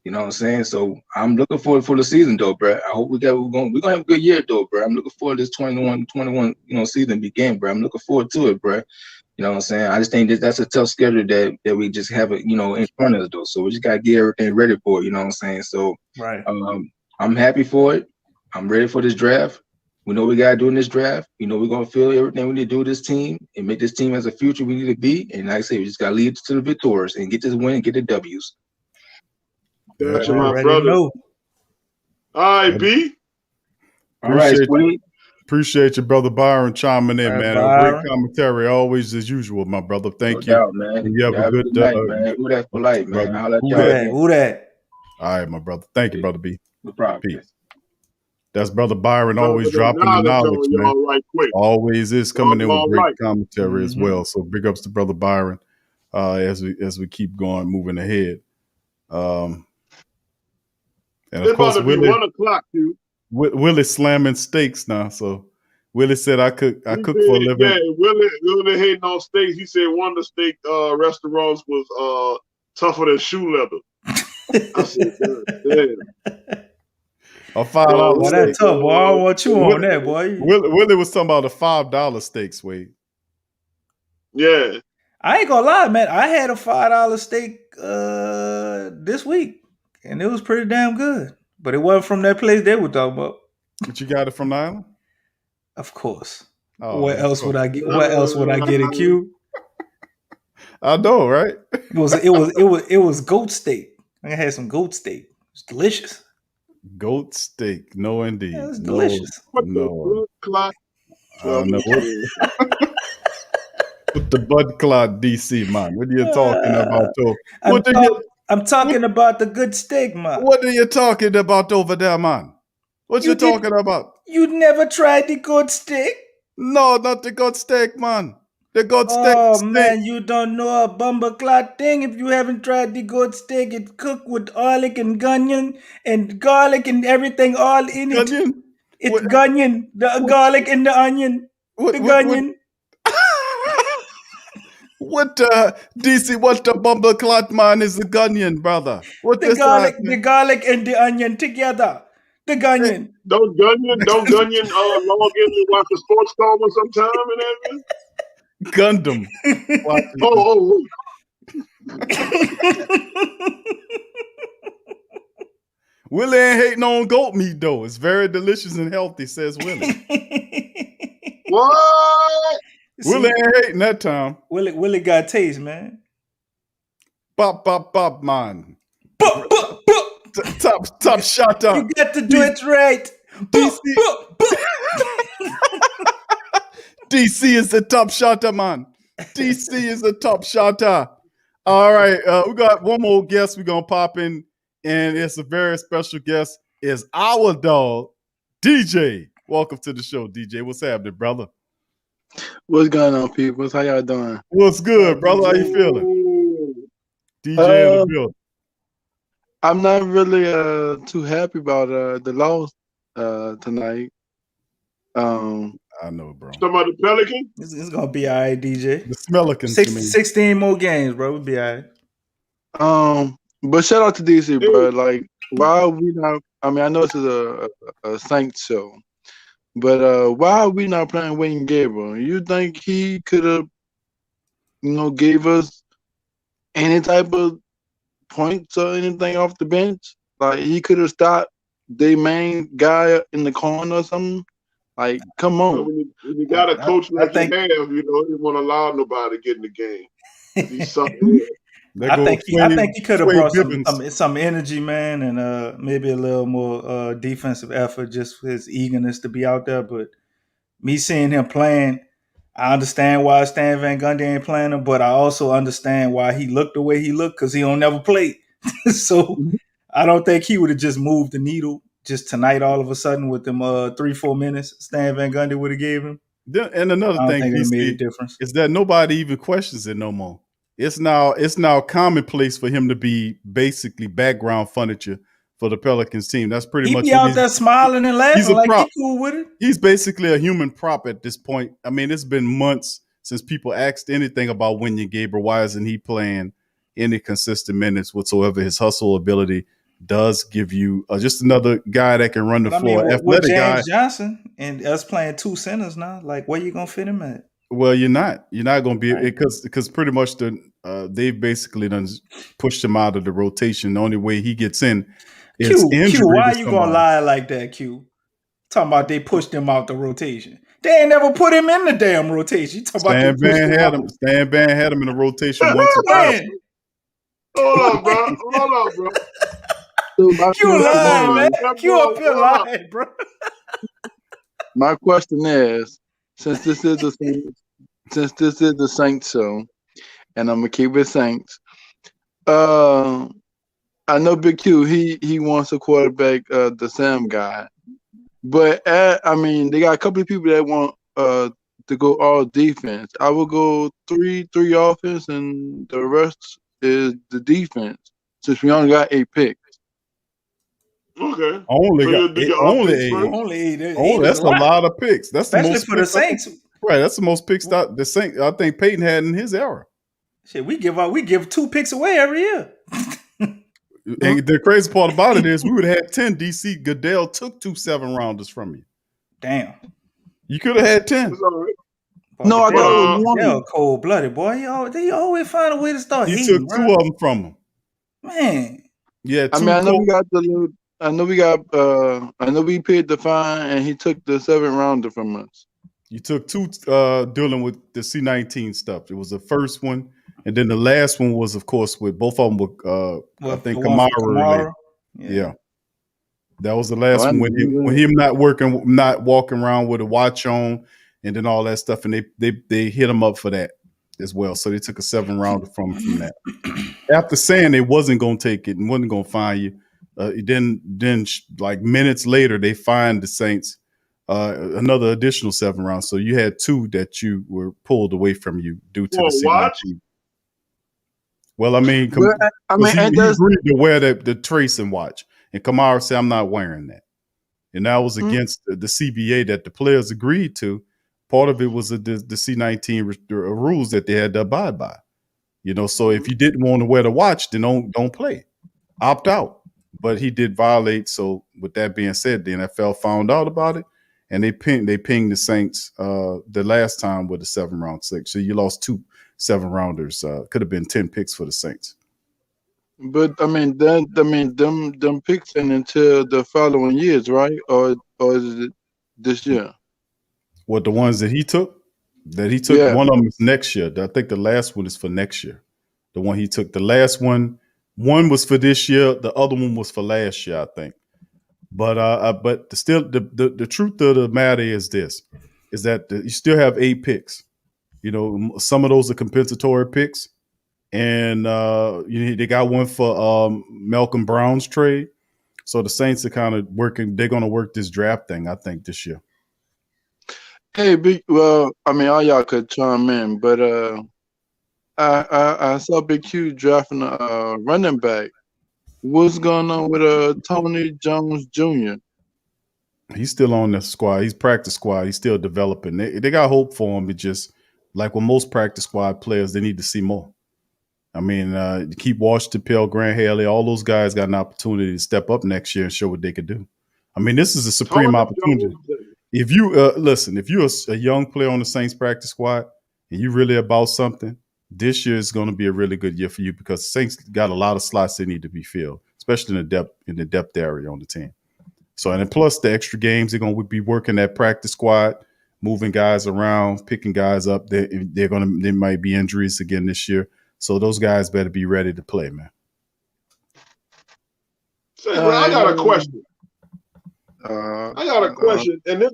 You know what I'm saying? So I'm looking forward for the season, though, bro. I hope we're gonna have a good year, though, bro. I'm looking forward to this 21, season begin, bro. I'm looking forward to it, bro. You know what I'm saying? I just think that's a tough schedule that we just have, in front of us, though. So we just gotta get everything ready for it. You know what I'm saying? So right. I'm happy for it. I'm ready for this draft. We know we gotta do in this draft. We're gonna feel everything we need to do with this team and make this team as a future we need to be. And like I say, we just gotta lead to the victors and get this win and get the W's. Gotcha, my brother. All right, B. All right, sweet. Appreciate you, brother Byron, chiming in, man. Byron. Great commentary, always as usual, my brother. Thank you. Doubt, man. You have a good night, man. Who that for life, man? Who that? All right, my brother. Thank you, brother B. No problem. Peace. That's brother Byron, always dropping the knowledge, man. Right quick. Always is coming in with great commentary as Mm-hmm. well. So big ups to brother Byron as we keep going, moving ahead. And it's of course, about to be 1 o'clock, dude. Willie slamming steaks now. So Willie said, "I cook for a living." Yeah, Willie hating on steaks. He said one of the steak restaurants was tougher than shoe leather. I said, damn. A $5 steak. That's tough, boy. I don't want you on that, boy. Willie was talking about a $5 steaks, Wade. Yeah. I ain't gonna lie, man. I had a $5 steak this week, and it was pretty damn good. But it wasn't from that place they were talking about. But you got it from the island? Of course. Oh, What else would I get? What else would I get at Q? I know, right? It was goat steak. I had some goat steak. It's delicious. Goat steak, no indeed. Yeah, it's delicious. No. With the blood clot, DC man. What are you talking about? I'm talking about the good steak, man. What are you talking about over there, man? What you talking about? You never tried the goat steak? No, not the goat steak, man. The goat steak. Oh man, you don't know a bumbleclot thing if you haven't tried the goat steak. It's cooked with garlic and onion and garlic and everything all in it. Onion? It's onion, garlic and the onion. Onion. What DC? What the bumbleclot man is the onion, brother? What the garlic and the onion together. The onion. Don't onion log in and watch the sports Coma sometime and everything. Gundam. Willie ain't hating on goat meat though. It's very delicious and healthy, says Willie. What? Willie ain't hating that time. Willie got taste, man. Bop, man. Bop. Top shot up. You got to do it right. DC. DC is the top shotter, man. DC is the top shotter. All right, we got one more guest we're going to pop in, and it's a very special guest. It's our dog, DJ. Welcome to the show, DJ. What's happening, brother? What's going on, people? How y'all doing? What's good, brother? How you feeling? DJ in the building. I'm not really too happy about the loss tonight. I know, bro. Talking about the Pelicans? It's gonna be all right, DJ. The Smellicans. 16 more games, bro. We'll be all right. But shout out to DC, bro. Like, why are we not? I mean, I know this is a Saints show, but why are we not playing Wayne Gabriel? You think he could have, gave us any type of points or anything off the bench? Like, he could have stopped the main guy in the corner or something. Like, come on. When you got a coach like you have, he won't allow nobody to get in the game. He's something. I think he could have brought some energy, man, and maybe a little more defensive effort just for his eagerness to be out there. But me seeing him playing, I understand why Stan Van Gundy ain't playing him, but I also understand why he looked the way he looked because he don't never play. So I don't think he would have just moved the needle just tonight all of a sudden with them 3-4 minutes Stan Van Gundy would have gave him. And another thing it made a difference is that nobody even questions it no more. It's now commonplace for him to be basically background furniture for the Pelicans team. That's pretty much. He be out there smiling and laughing. He's like he cool with it. He's basically a human prop at this point. I mean, it's been months since people asked anything about Wynja Gabriel. Why isn't he playing any consistent minutes whatsoever? His hustle ability does give you just another guy that can run the floor. With James Johnson and us playing two centers now, like where you gonna fit him at? Well, you're not going to be because pretty much they've basically done pushed him out of the rotation. The only way he gets in is injury. Q, why are you gonna lie like that, Q? Talking about they pushed him out the rotation. They ain't never put him in the damn rotation. Stan Van had him in the rotation once or twice. Hold on, bro. Q lying, man. Q up here lying, bro. My question is, since this is the Saints show, and I'm gonna keep it Saints. I know Big Q. He wants a quarterback, the Sam guy, but they got a couple of people that want to go all defense. I will go three offense, and the rest is the defense. Since we only got 8 picks. Okay. Only eight. That's a lot of picks. That's especially the most for the Saints. Right. That's the most picks that the Saints. I think Peyton had in his era. Shit, we give 2 picks away every year. And the crazy part about it is we would have had 10. DC Goodell took 2 7-rounders from you. Damn. You could have had 10. No, I got one. They're cold blooded, boy. They always find a way to start. You took 2 of them from him. Man. Yeah. I know we paid the fine, and he took the 7-rounder from us. You took 2 dealing with the C-19 stuff. It was the first one, and then the last one was, of course, with both of them. I think Kamara. Yeah, that was the last one when him not walking around with a watch on, and then all that stuff, and they hit him up for that as well. So they took a 7-rounder from that. After saying they wasn't going to take it and wasn't going to fine you. Then like minutes later, they fined the Saints another additional 7 rounds. So you had 2 that you were pulled away from you due to the C-19. Well, he agreed to wear the tracing watch, and Kamara said, "I'm not wearing that," and that was against the CBA that the players agreed to. Part of it was the C-19 rules that they had to abide by. So if you didn't want to wear the watch, then don't play, opt out. But he did violate. So with that being said, the NFL found out about it, and they pinged the Saints the last time with a 7-round 6. So you lost 2 7-rounders. Could have been 10 picks for the Saints. But I mean, them picks in until the following years, right? Or is it this year? What the ones that he took? That he took. Yeah. One of them is next year. I think the last one is for next year. The one he took. The last one was for this year. The other one was for last year, I think. But the truth of the matter is this: is that you still have 8 picks. You know, some of those are compensatory picks, and they got one for Malcolm Brown's trade. So the Saints are kind of working. They're going to work this draft thing, I think, this year. Hey, well, I mean, all y'all could chime in, but I saw Big Q drafting a running back. What's going on with Tony Jones Jr.? He's still on the squad. He's practice squad. He's still developing. They got hope for him. It just like with most practice squad players, they need to see more. I mean, keep Washington, Pell, Grant Haley, all those guys got an opportunity to step up next year and show what they could do. I mean, this is a supreme opportunity. If you listen, if you're a young player on the Saints practice squad and you really about something, this year is going to be a really good year for you because the Saints got a lot of slots that need to be filled, especially in the depth area on the team. So, and then plus the extra games, they're going to be working that practice squad, moving guys around, picking guys up. There might be injuries again this year. So those guys better be ready to play, man. So, I got a question. And this,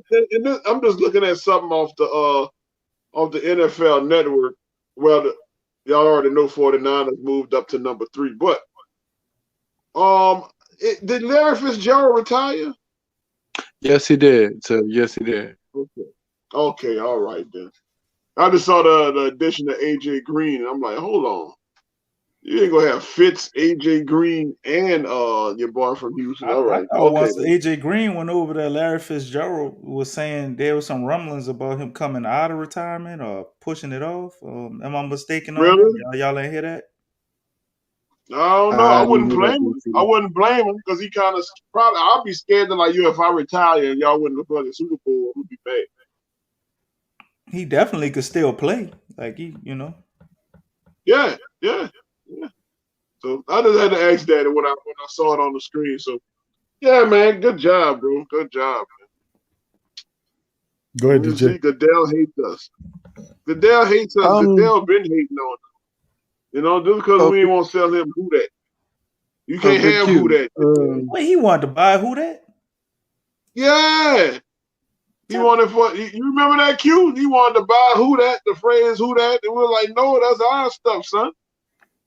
I'm just looking at something off the NFL Network. Well, y'all already know 49ers moved up to number 3, but did Larry Fitzgerald retire? Yes, he did. So yes, he did. Okay, all right then. I just saw the addition of AJ Green, and I'm like, hold on. You ain't gonna have Fitz, AJ Green, and your boy from Houston. All right. Once AJ Green went over there, Larry Fitzgerald was saying there was some rumblings about him coming out of retirement or pushing it off. Am I mistaken on that? Y'all ain't hear that? I don't know. I wouldn't blame him. I wouldn't blame him because he kind of probably. I'd be scared to like you if I retire and y'all wouldn't play the Super Bowl. It would be bad. He definitely could still play. Like Yeah. So I just had to ask that when I saw it on the screen. So yeah, man, good job, bro. Good job, man. Go ahead, DJ. Goodell hates us. Goodell hates us. Goodell been hating on us. You know, just because we ain't want to sell him Who Dat. You can't have Who Dat. Wait, he wanted to buy Who Dat? Yeah. He wanted you remember that Q? He wanted to buy Who Dat, the phrase Who Dat. And we were like, no, that's our stuff, son.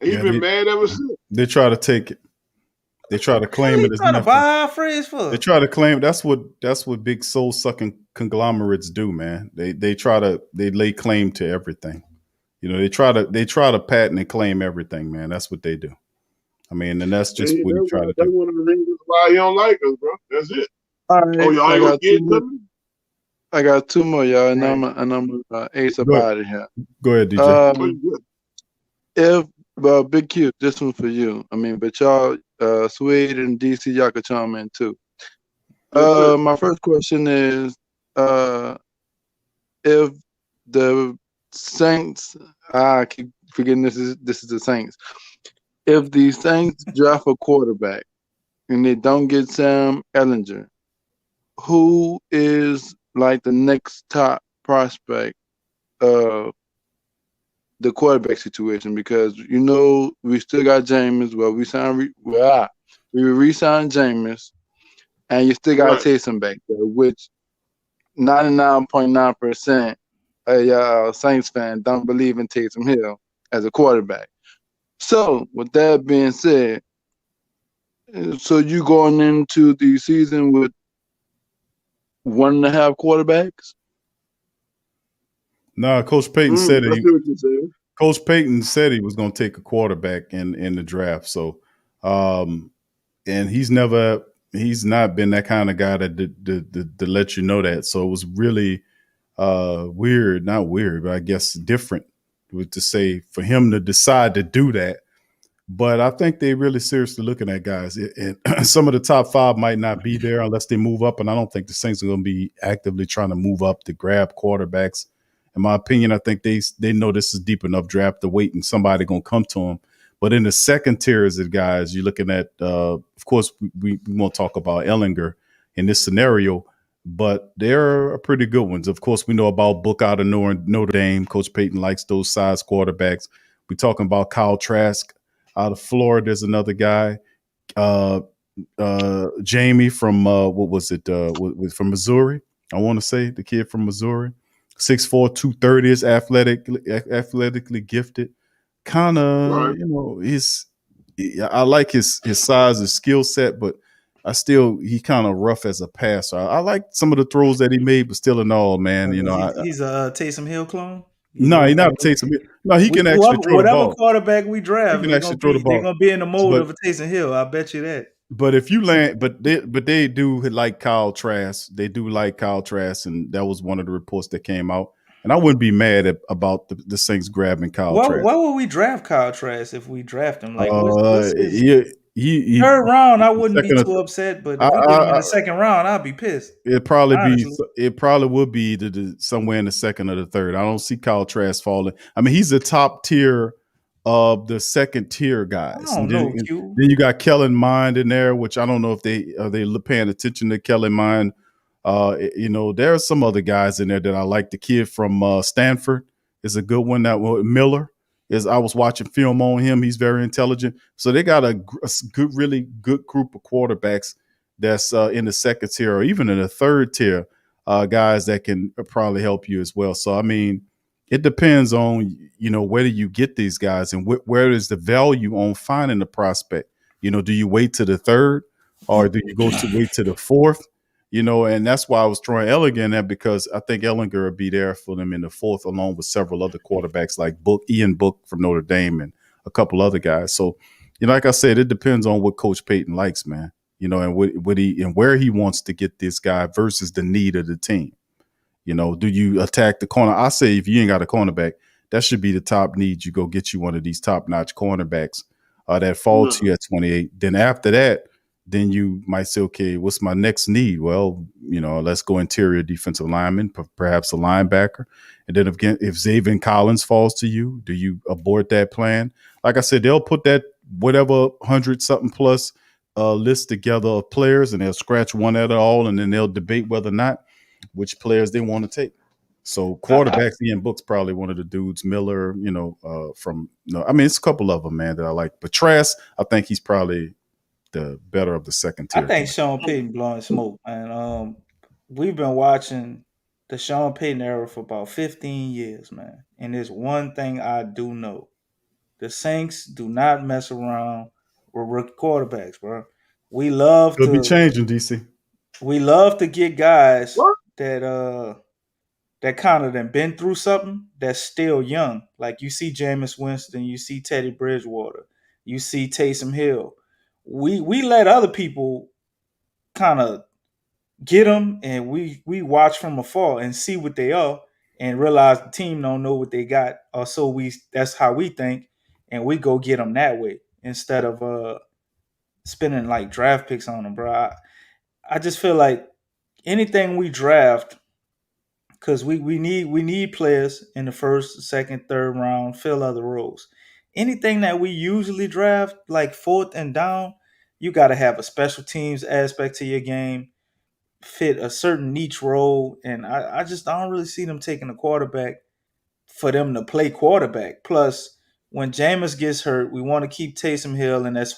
And he's been mad ever since. They try to take it. They try to claim it as nothing. To buy our phrase for? They try to claim that's what big soul sucking conglomerates do, man. They lay claim to everything. You know, they try to patent and claim everything, man. That's what they do. I mean, and that's just what you try to do. That's one of the reasons why he don't like us, bro. That's it. All right, y'all ain't gonna get them? I got 2 more, y'all, and I'm ace about it here. Go ahead, DJ. If Big Q, this one for you. I mean, but y'all, Swede and DC, y'all could chime in too. My first question is, if the Saints, I keep forgetting this is the Saints. If the Saints draft a quarterback and they don't get Sam Ehlinger, who is like the next top prospect of the quarterback situation? Because we still got Jameis. Well, we re-signed Jameis, and you still got Taysom back there, which 99.9% of Saints fan don't believe in Taysom Hill as a quarterback. So, with that being said, so you going into the season with 1.5 quarterbacks? No, Coach Payton said it. Coach Payton said he was going to take a quarterback in the draft. So, and he's not been that kind of guy to let you know that. So it was really weird, not weird, but I guess different to say for him to decide to do that. But I think they really seriously looking at guys. And some of the top 5 might not be there unless they move up. And I don't think the Saints are going to be actively trying to move up to grab quarterbacks. In my opinion, I think they know this is deep enough draft to wait and somebody going to come to them. But in the second tiers of guys, you're looking at, of course, we won't talk about Ellinger in this scenario, but there are pretty good ones. Of course, we know about Book out of Notre Dame. Coach Payton likes those size quarterbacks. We're talking about Kyle Trask out of Florida. There's another guy. Jamie from what was it? From Missouri. I want to say the kid from Missouri, 6'4", 230 is athletically gifted. Kind of, I like his size, his skill set, but he kind of rough as a passer. I like some of the throws that he made, but still in all, man, he's a Taysom Hill clone. No, he's not a Taysom Hill. No, he can actually throw the ball. Whatever quarterback we draft, he can actually throw the ball. They're gonna be in the mold of a Taysom Hill. I bet you that. But if you land, but they do like Kyle Trask. They do like Kyle Trask, and that was one of the reports that came out. And I wouldn't be mad about the Saints grabbing Kyle Trask. Why would we draft Kyle Trask if we draft him? Like, what's his third round? I wouldn't be too upset, but if we get him in the second round, I'd be pissed. It probably would be somewhere in the second or the third. I don't see Kyle Trask falling. I mean, he's the top tier of the second tier guys. I don't know, then you got Kellen Mond in there, which I don't know if they paying attention to Kellen Mond. There are some other guys in there that I like. The kid from Stanford is a good one. Miller is. I was watching film on him. He's very intelligent. So they got a really good group of quarterbacks that's in the second tier or even in the third tier, guys that can probably help you as well. So I mean, it depends on where do you get these guys and where is the value on finding the prospect. Do you wait to the third or do you wait to the fourth? And that's why I was throwing Ellinger in there because I think Ellinger will be there for them in the fourth, along with several other quarterbacks like Ian Book from Notre Dame and a couple other guys. So, like I said, it depends on what Coach Payton likes, man. And where he wants to get this guy versus the need of the team. Do you attack the corner? I say if you ain't got a cornerback, that should be the top need. You go get you one of these top-notch cornerbacks that fall to you at 28. Then after that, then you might say, okay, what's my next need? Well, let's go interior defensive lineman, perhaps a linebacker. And then again, if Zaven Collins falls to you, do you abort that plan? Like I said, they'll put that whatever 100-something plus list together of players, and they'll scratch one at all, and then they'll debate whether or not which players they want to take. So quarterbacks, Ian Book's probably one of the dudes. Miller, it's a couple of them, man, that I like. But Trask, I think he's probably the better of the second tier. I think Sean Payton blowing smoke, man. We've been watching the Sean Payton era for about 15 years, man. And there's one thing I do know. The Saints do not mess around with rookie quarterbacks, bro. We love It'll be changing, DC. We love to get guys that kind of done been through something that's still young. Like you see Jameis Winston, you see Teddy Bridgewater, you see Taysom Hill. We let other people kind of get them, and we watch from afar and see what they are, and realize the team don't know what they got, or so that's how we think, and we go get them that way instead of spending like draft picks on them, bro. I just feel like anything we draft, because we need players in the first, second, third round, fill other roles. Anything that we usually draft, like fourth and down, you got to have a special teams aspect to your game, fit a certain niche role, and I don't really see them taking a quarterback for them to play quarterback. Plus, when Jameis gets hurt, we want to keep Taysom Hill in that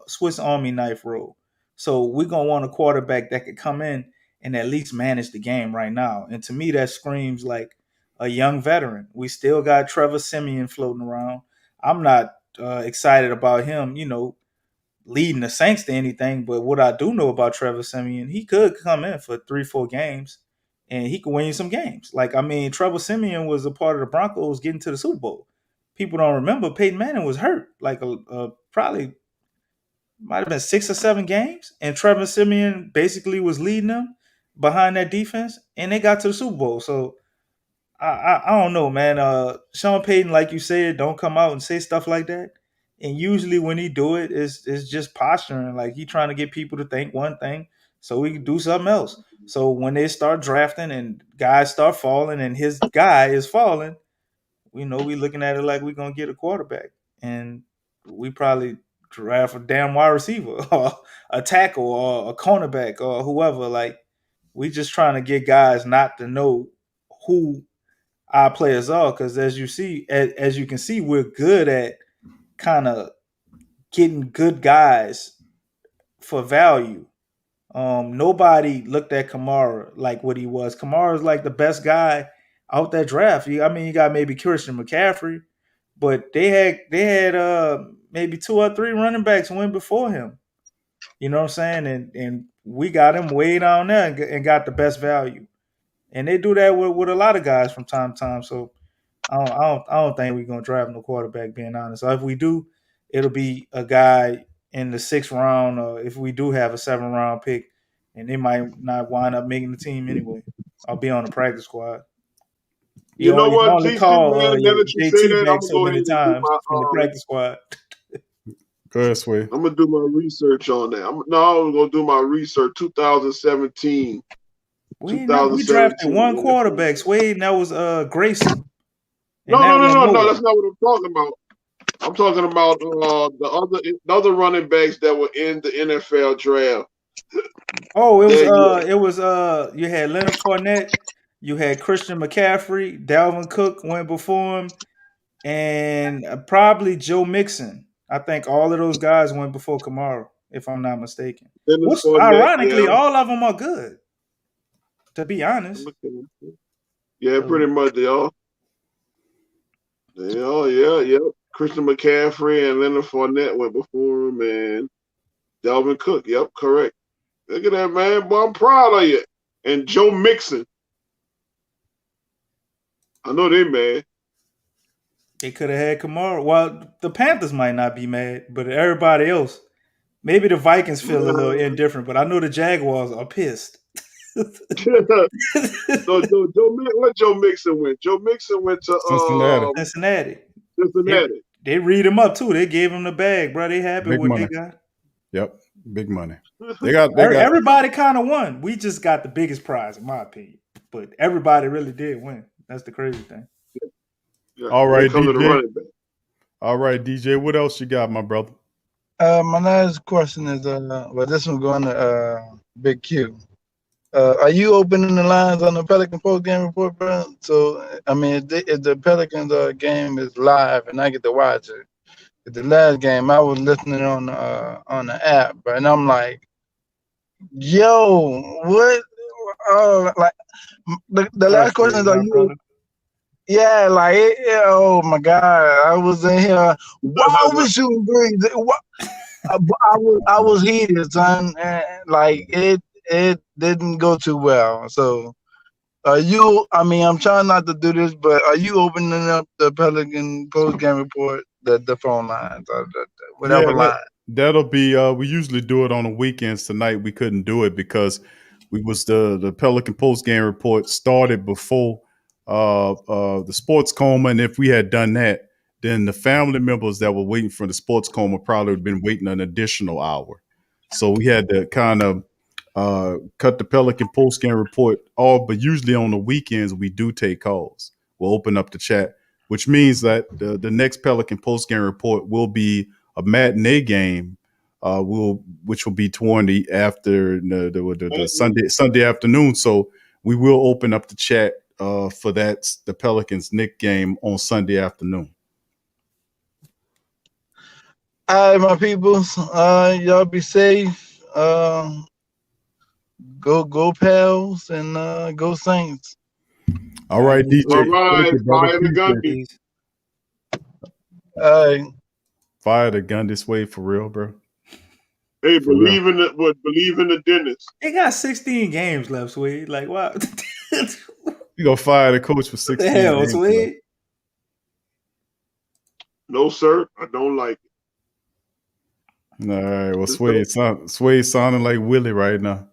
Swiss Army knife role. So we're going to want a quarterback that could come in and at least manage the game right now. And to me, that screams like a young veteran. We still got Trevor Siemian floating around. I'm not excited about him, leading the Saints to anything. But what I do know about Trevor Siemian, he could come in for 3-4 games and he could win you some games. Trevor Siemian was a part of the Broncos getting to the Super Bowl. People don't remember Peyton Manning was hurt, probably might have been 6 or 7 games, and Trevor Siemian basically was leading them behind that defense, and they got to the Super Bowl. So I don't know, man. Sean Payton, like you said, don't come out and say stuff like that. And usually when he do it, it's just posturing, like he trying to get people to think one thing so he can do something else. So when they start drafting and guys start falling and his guy is falling, we know we looking at it like we're gonna get a quarterback. And we probably draft a damn wide receiver or a tackle or a cornerback or whoever. Like, we just trying to get guys not to know who our players are, because as you can see, we're good at kind of getting good guys for value. Nobody looked at Kamara like what he was. Kamara's like the best guy out that draft. You got maybe Christian McCaffrey, but they had maybe 2 or 3 running backs went before him. You know what I'm saying? And we got him way down there and got the best value. And they do that with a lot of guys from time to time. So I don't think we're gonna draft no quarterback, being honest. So if we do, it'll be a guy in the 6th round, or if we do have a 7th round pick, and they might not wind up making the team anyway. I'll be on the practice squad. You know You can what, only TC, call man? Now that you say JT that, back I'm gonna so go many ahead and do times my from the practice squad. Go ahead, Sway. I'm gonna do my research on that. I'm gonna do my research. 2017. We drafted one quarterback, Swade, and that was Grayson. No, that's not what I'm talking about. I'm talking about the other running backs that were in the NFL draft. Oh, it was you had Leonard Fournette, you had Christian McCaffrey, Dalvin Cook went before him, and probably Joe Mixon. I think all of those guys went before Kamara, if I'm not mistaken. Which, ironically, all of them are good. To be honest. Yeah, pretty much they all. Yeah. Christian McCaffrey and Leonard Fournette went before him, and Dalvin Cook. Yep, correct. Look at that, man. Boy, I'm proud of you. And Joe Mixon. I know they mad. They could have had Kamara. Well, the Panthers might not be mad, but everybody else, maybe the Vikings feel a little indifferent, but I know the Jaguars are pissed. So what Joe Mixon went? Joe Mixon went to Cincinnati. Cincinnati. They read him up too. They gave him the bag, bro. They happy with what they got. Yep, big money. Everybody kind of won. We just got the biggest prize, in my opinion. But everybody really did win. That's the crazy thing. Yeah, all right, DJ. All right, DJ. What else you got, my brother? My last question is, this one going to Big Q. Are you opening the lines on the Pelican post game report, bro? So, I mean, if the Pelicans game is live and I get to watch it, the last game I was listening on the app, bro, and I'm like, yo, what? Like the last question is, are you? Yeah, like, oh my God, I was in here. Why was shooting threes? I was heated, son. And, like it didn't go too well. So, I'm trying not to do this, but are you opening up the Pelican post game report, the phone lines, or whatever line? That'll be. We usually do it on the weekends. Tonight we couldn't do it because the Pelican post game report started before the sports coma, and if we had done that, then the family members that were waiting for the sports coma probably would have been waiting an additional hour. So we had to kind of cut the Pelican post game report off. But usually on the weekends we do take calls. We'll open up the chat, which means that the next Pelican post game report will be a matinee game, which will be toward the after the Sunday afternoon. So we will open up the chat for the Pelicans Knicks game on Sunday afternoon. All right, my peoples, y'all be safe. Go Pels and go Saints. All right, DJ. All right, fire the Gundy. All right. Fire the gun this way for real, bro. Hey, believe in the dentist. They got 16 games left, Swede. Like, what? You gonna fire the coach for 16 hell, games? Swede? No, sir. I don't like it. All right. Well, Swade sounding like Willie right now.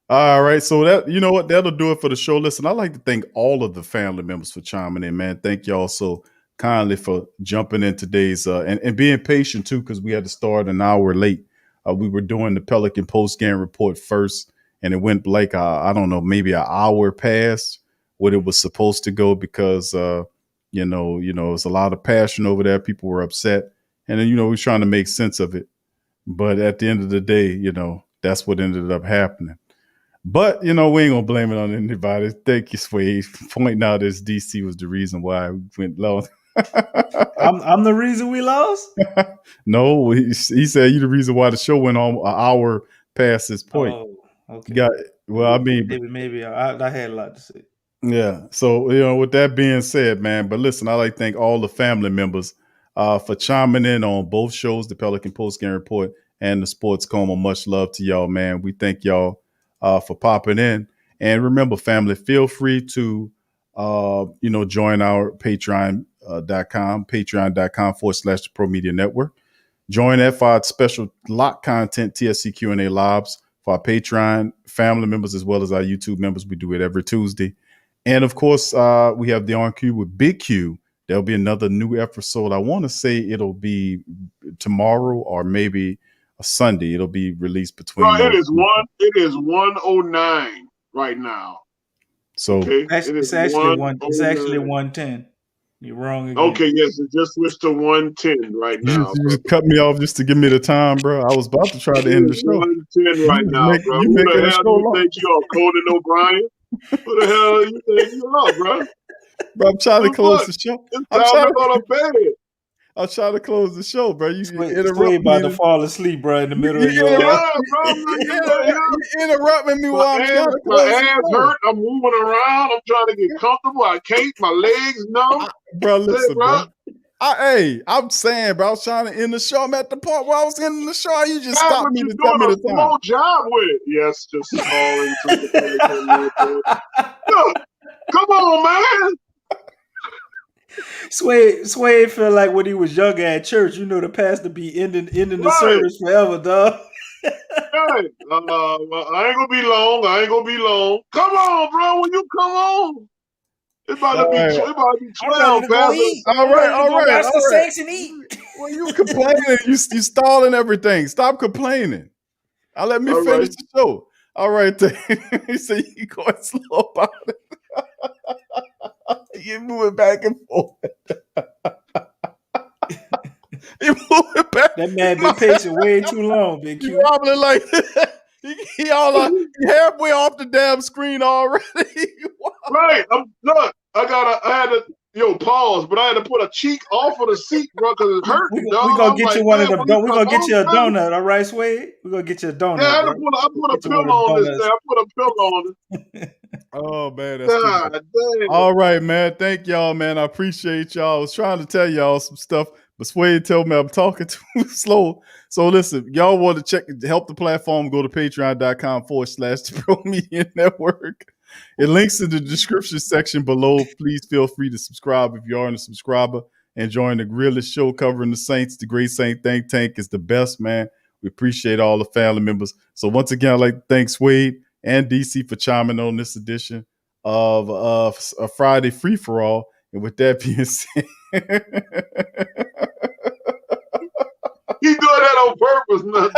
All right. So that, you know what? That'll do it for the show. Listen, I'd like to thank all of the family members for chiming in, man. Thank y'all so kindly for jumping in today's and being patient too, because we had to start an hour late. We were doing the Pelican post game report first, and it went like I don't know, maybe an hour past what it was supposed to go because it's a lot of passion over there. People were upset, And then, we're trying to make sense of it. But at the end of the day, that's what ended up happening. But, we ain't going to blame it on anybody. Thank you, Sway, for pointing out this DC was the reason why we went low. I'm the reason we lost? No, he said you the reason why the show went on an hour past this point. Oh, okay. Maybe I had a lot to say. Yeah. So, with that being said, man, but listen, I'd like to thank all the family members for chiming in on both shows, the Pelican Post Game Report and the Sports Coma. Much love to y'all, man. We thank y'all for popping in. And remember, family, feel free to, join our patreon.com/the Pro Media Network. Join that for our special lock content, TSC Q&A lives for our Patreon family members as well as our YouTube members. We do it every Tuesday. And of course, we have the On Q with Big Q. There'll be another new episode. I want to say it'll be tomorrow or maybe a Sunday. It'll be released between. Bro, it is 109 right now. So okay. It's actually 110. You're wrong again. Okay, yes, it just switched to 110 right now. You just cut me off just to give me the time, bro. I was about to try to end the show. 110 right now, bro. Who the hell do you think you are, Conan O'Brien? Who the hell you think you are, bro? Bro, I'm trying to close the show. I'm trying to go to bed. I'm trying to close the show, bro. You interrupt about to fall asleep, bro, in the middle of your. You interrupting me while I'm trying to close. My ass hurt. I'm moving around. I'm trying to get comfortable. I can't. My legs numb. Bro, listen, bro. I'm saying, bro, I was trying to end the show. I'm at the part where I was ending the show. You just stopped me to tell me the time. Slow job with it. Yes, just falling to the Come on, man. Sway felt like when he was younger at church, the pastor be ending the service forever, dog. Right. Well, I ain't gonna be long. Come on, bro. When you come on, it's about to be 12, pastor. All right. Watch the Saints and eat. Well, you complaining. You stalling everything. Stop complaining. I'll let me finish the show. All right. He said you going slow about it. You're moving back and forth. You're moving back. That man been patient way too long, Big Q. You wobbling like he halfway off the damn screen already. Right. Look, I had to pause, but I had to put a cheek off of the seat, bro, because it's hurting. We're gonna get you one of them. We're gonna get you a donut, all right, Sway? We're gonna get you a donut. Yeah, I put a pillow on this thing. I put a pillow on it. Oh man, that's all right, man. Thank y'all, man. I appreciate y'all. I was trying to tell y'all some stuff, but Sway told me I'm talking too slow. So listen, y'all want to help the platform, go to patreon.com/the Pro Media Network. It links in the description section below. Please feel free to subscribe if you aren't a subscriber and join the realest show covering the Saints. The Great Saint Think Tank is the best, man. We appreciate all the family members. So once again, I'd like to thank Swade and DC for chiming on this edition of a Friday Free For All. And with that being said, he doing that on purpose, nothing.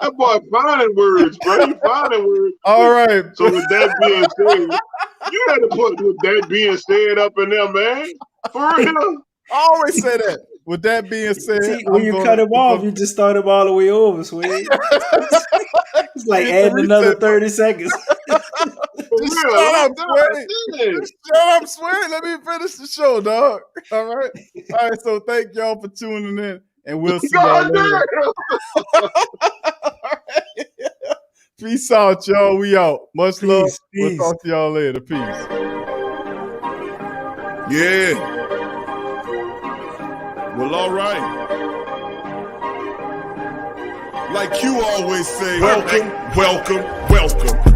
That boy finding words, bro. He finding words. All right. So with that being said, you had to put with that being said up in there, man. For real. I always say that. With that being said, see, when you cut him off, you just start him all the way over, Sway. It's like adding another 30 seconds. Shut up, Sway. Let me finish the show, dog. All right. All right. So thank y'all for tuning in, and we'll see y'all later. Peace out, y'all. We out. Much love. We'll talk to y'all later. Peace. Yeah. Well, all right. Like Q always say, welcome.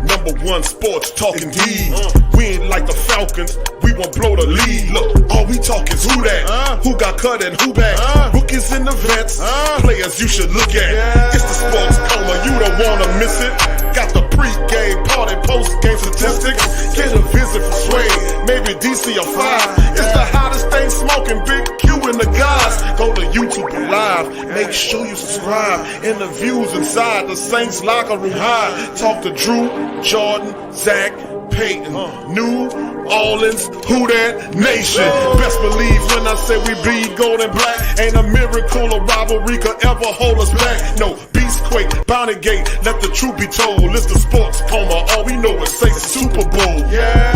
Number one sports talking D. We ain't like the Falcons. We won't blow the lead. Look, all we talk is who that? Who got cut and who back? Rookies and the vets. Players you should look at. It's the Sports Coma. You don't wanna miss it. Got the pre-game party, post-game statistics. Get a visit from Sway. Maybe DC or 5. It's the hottest thing smoking. Big Q and the guys. Go to YouTube Live. Make sure you subscribe. Interviews inside the Saints locker room high. Talk to Drew, Jordan, Zach, Peyton, New Allins, Who Dat Nation. Best believe when I say we bleed gold and black. Ain't a miracle or rivalry could ever hold us back. No, Beastquake, Bounty Gate, let the truth be told. It's the sports coma, all we know is say Super Bowl. Yeah.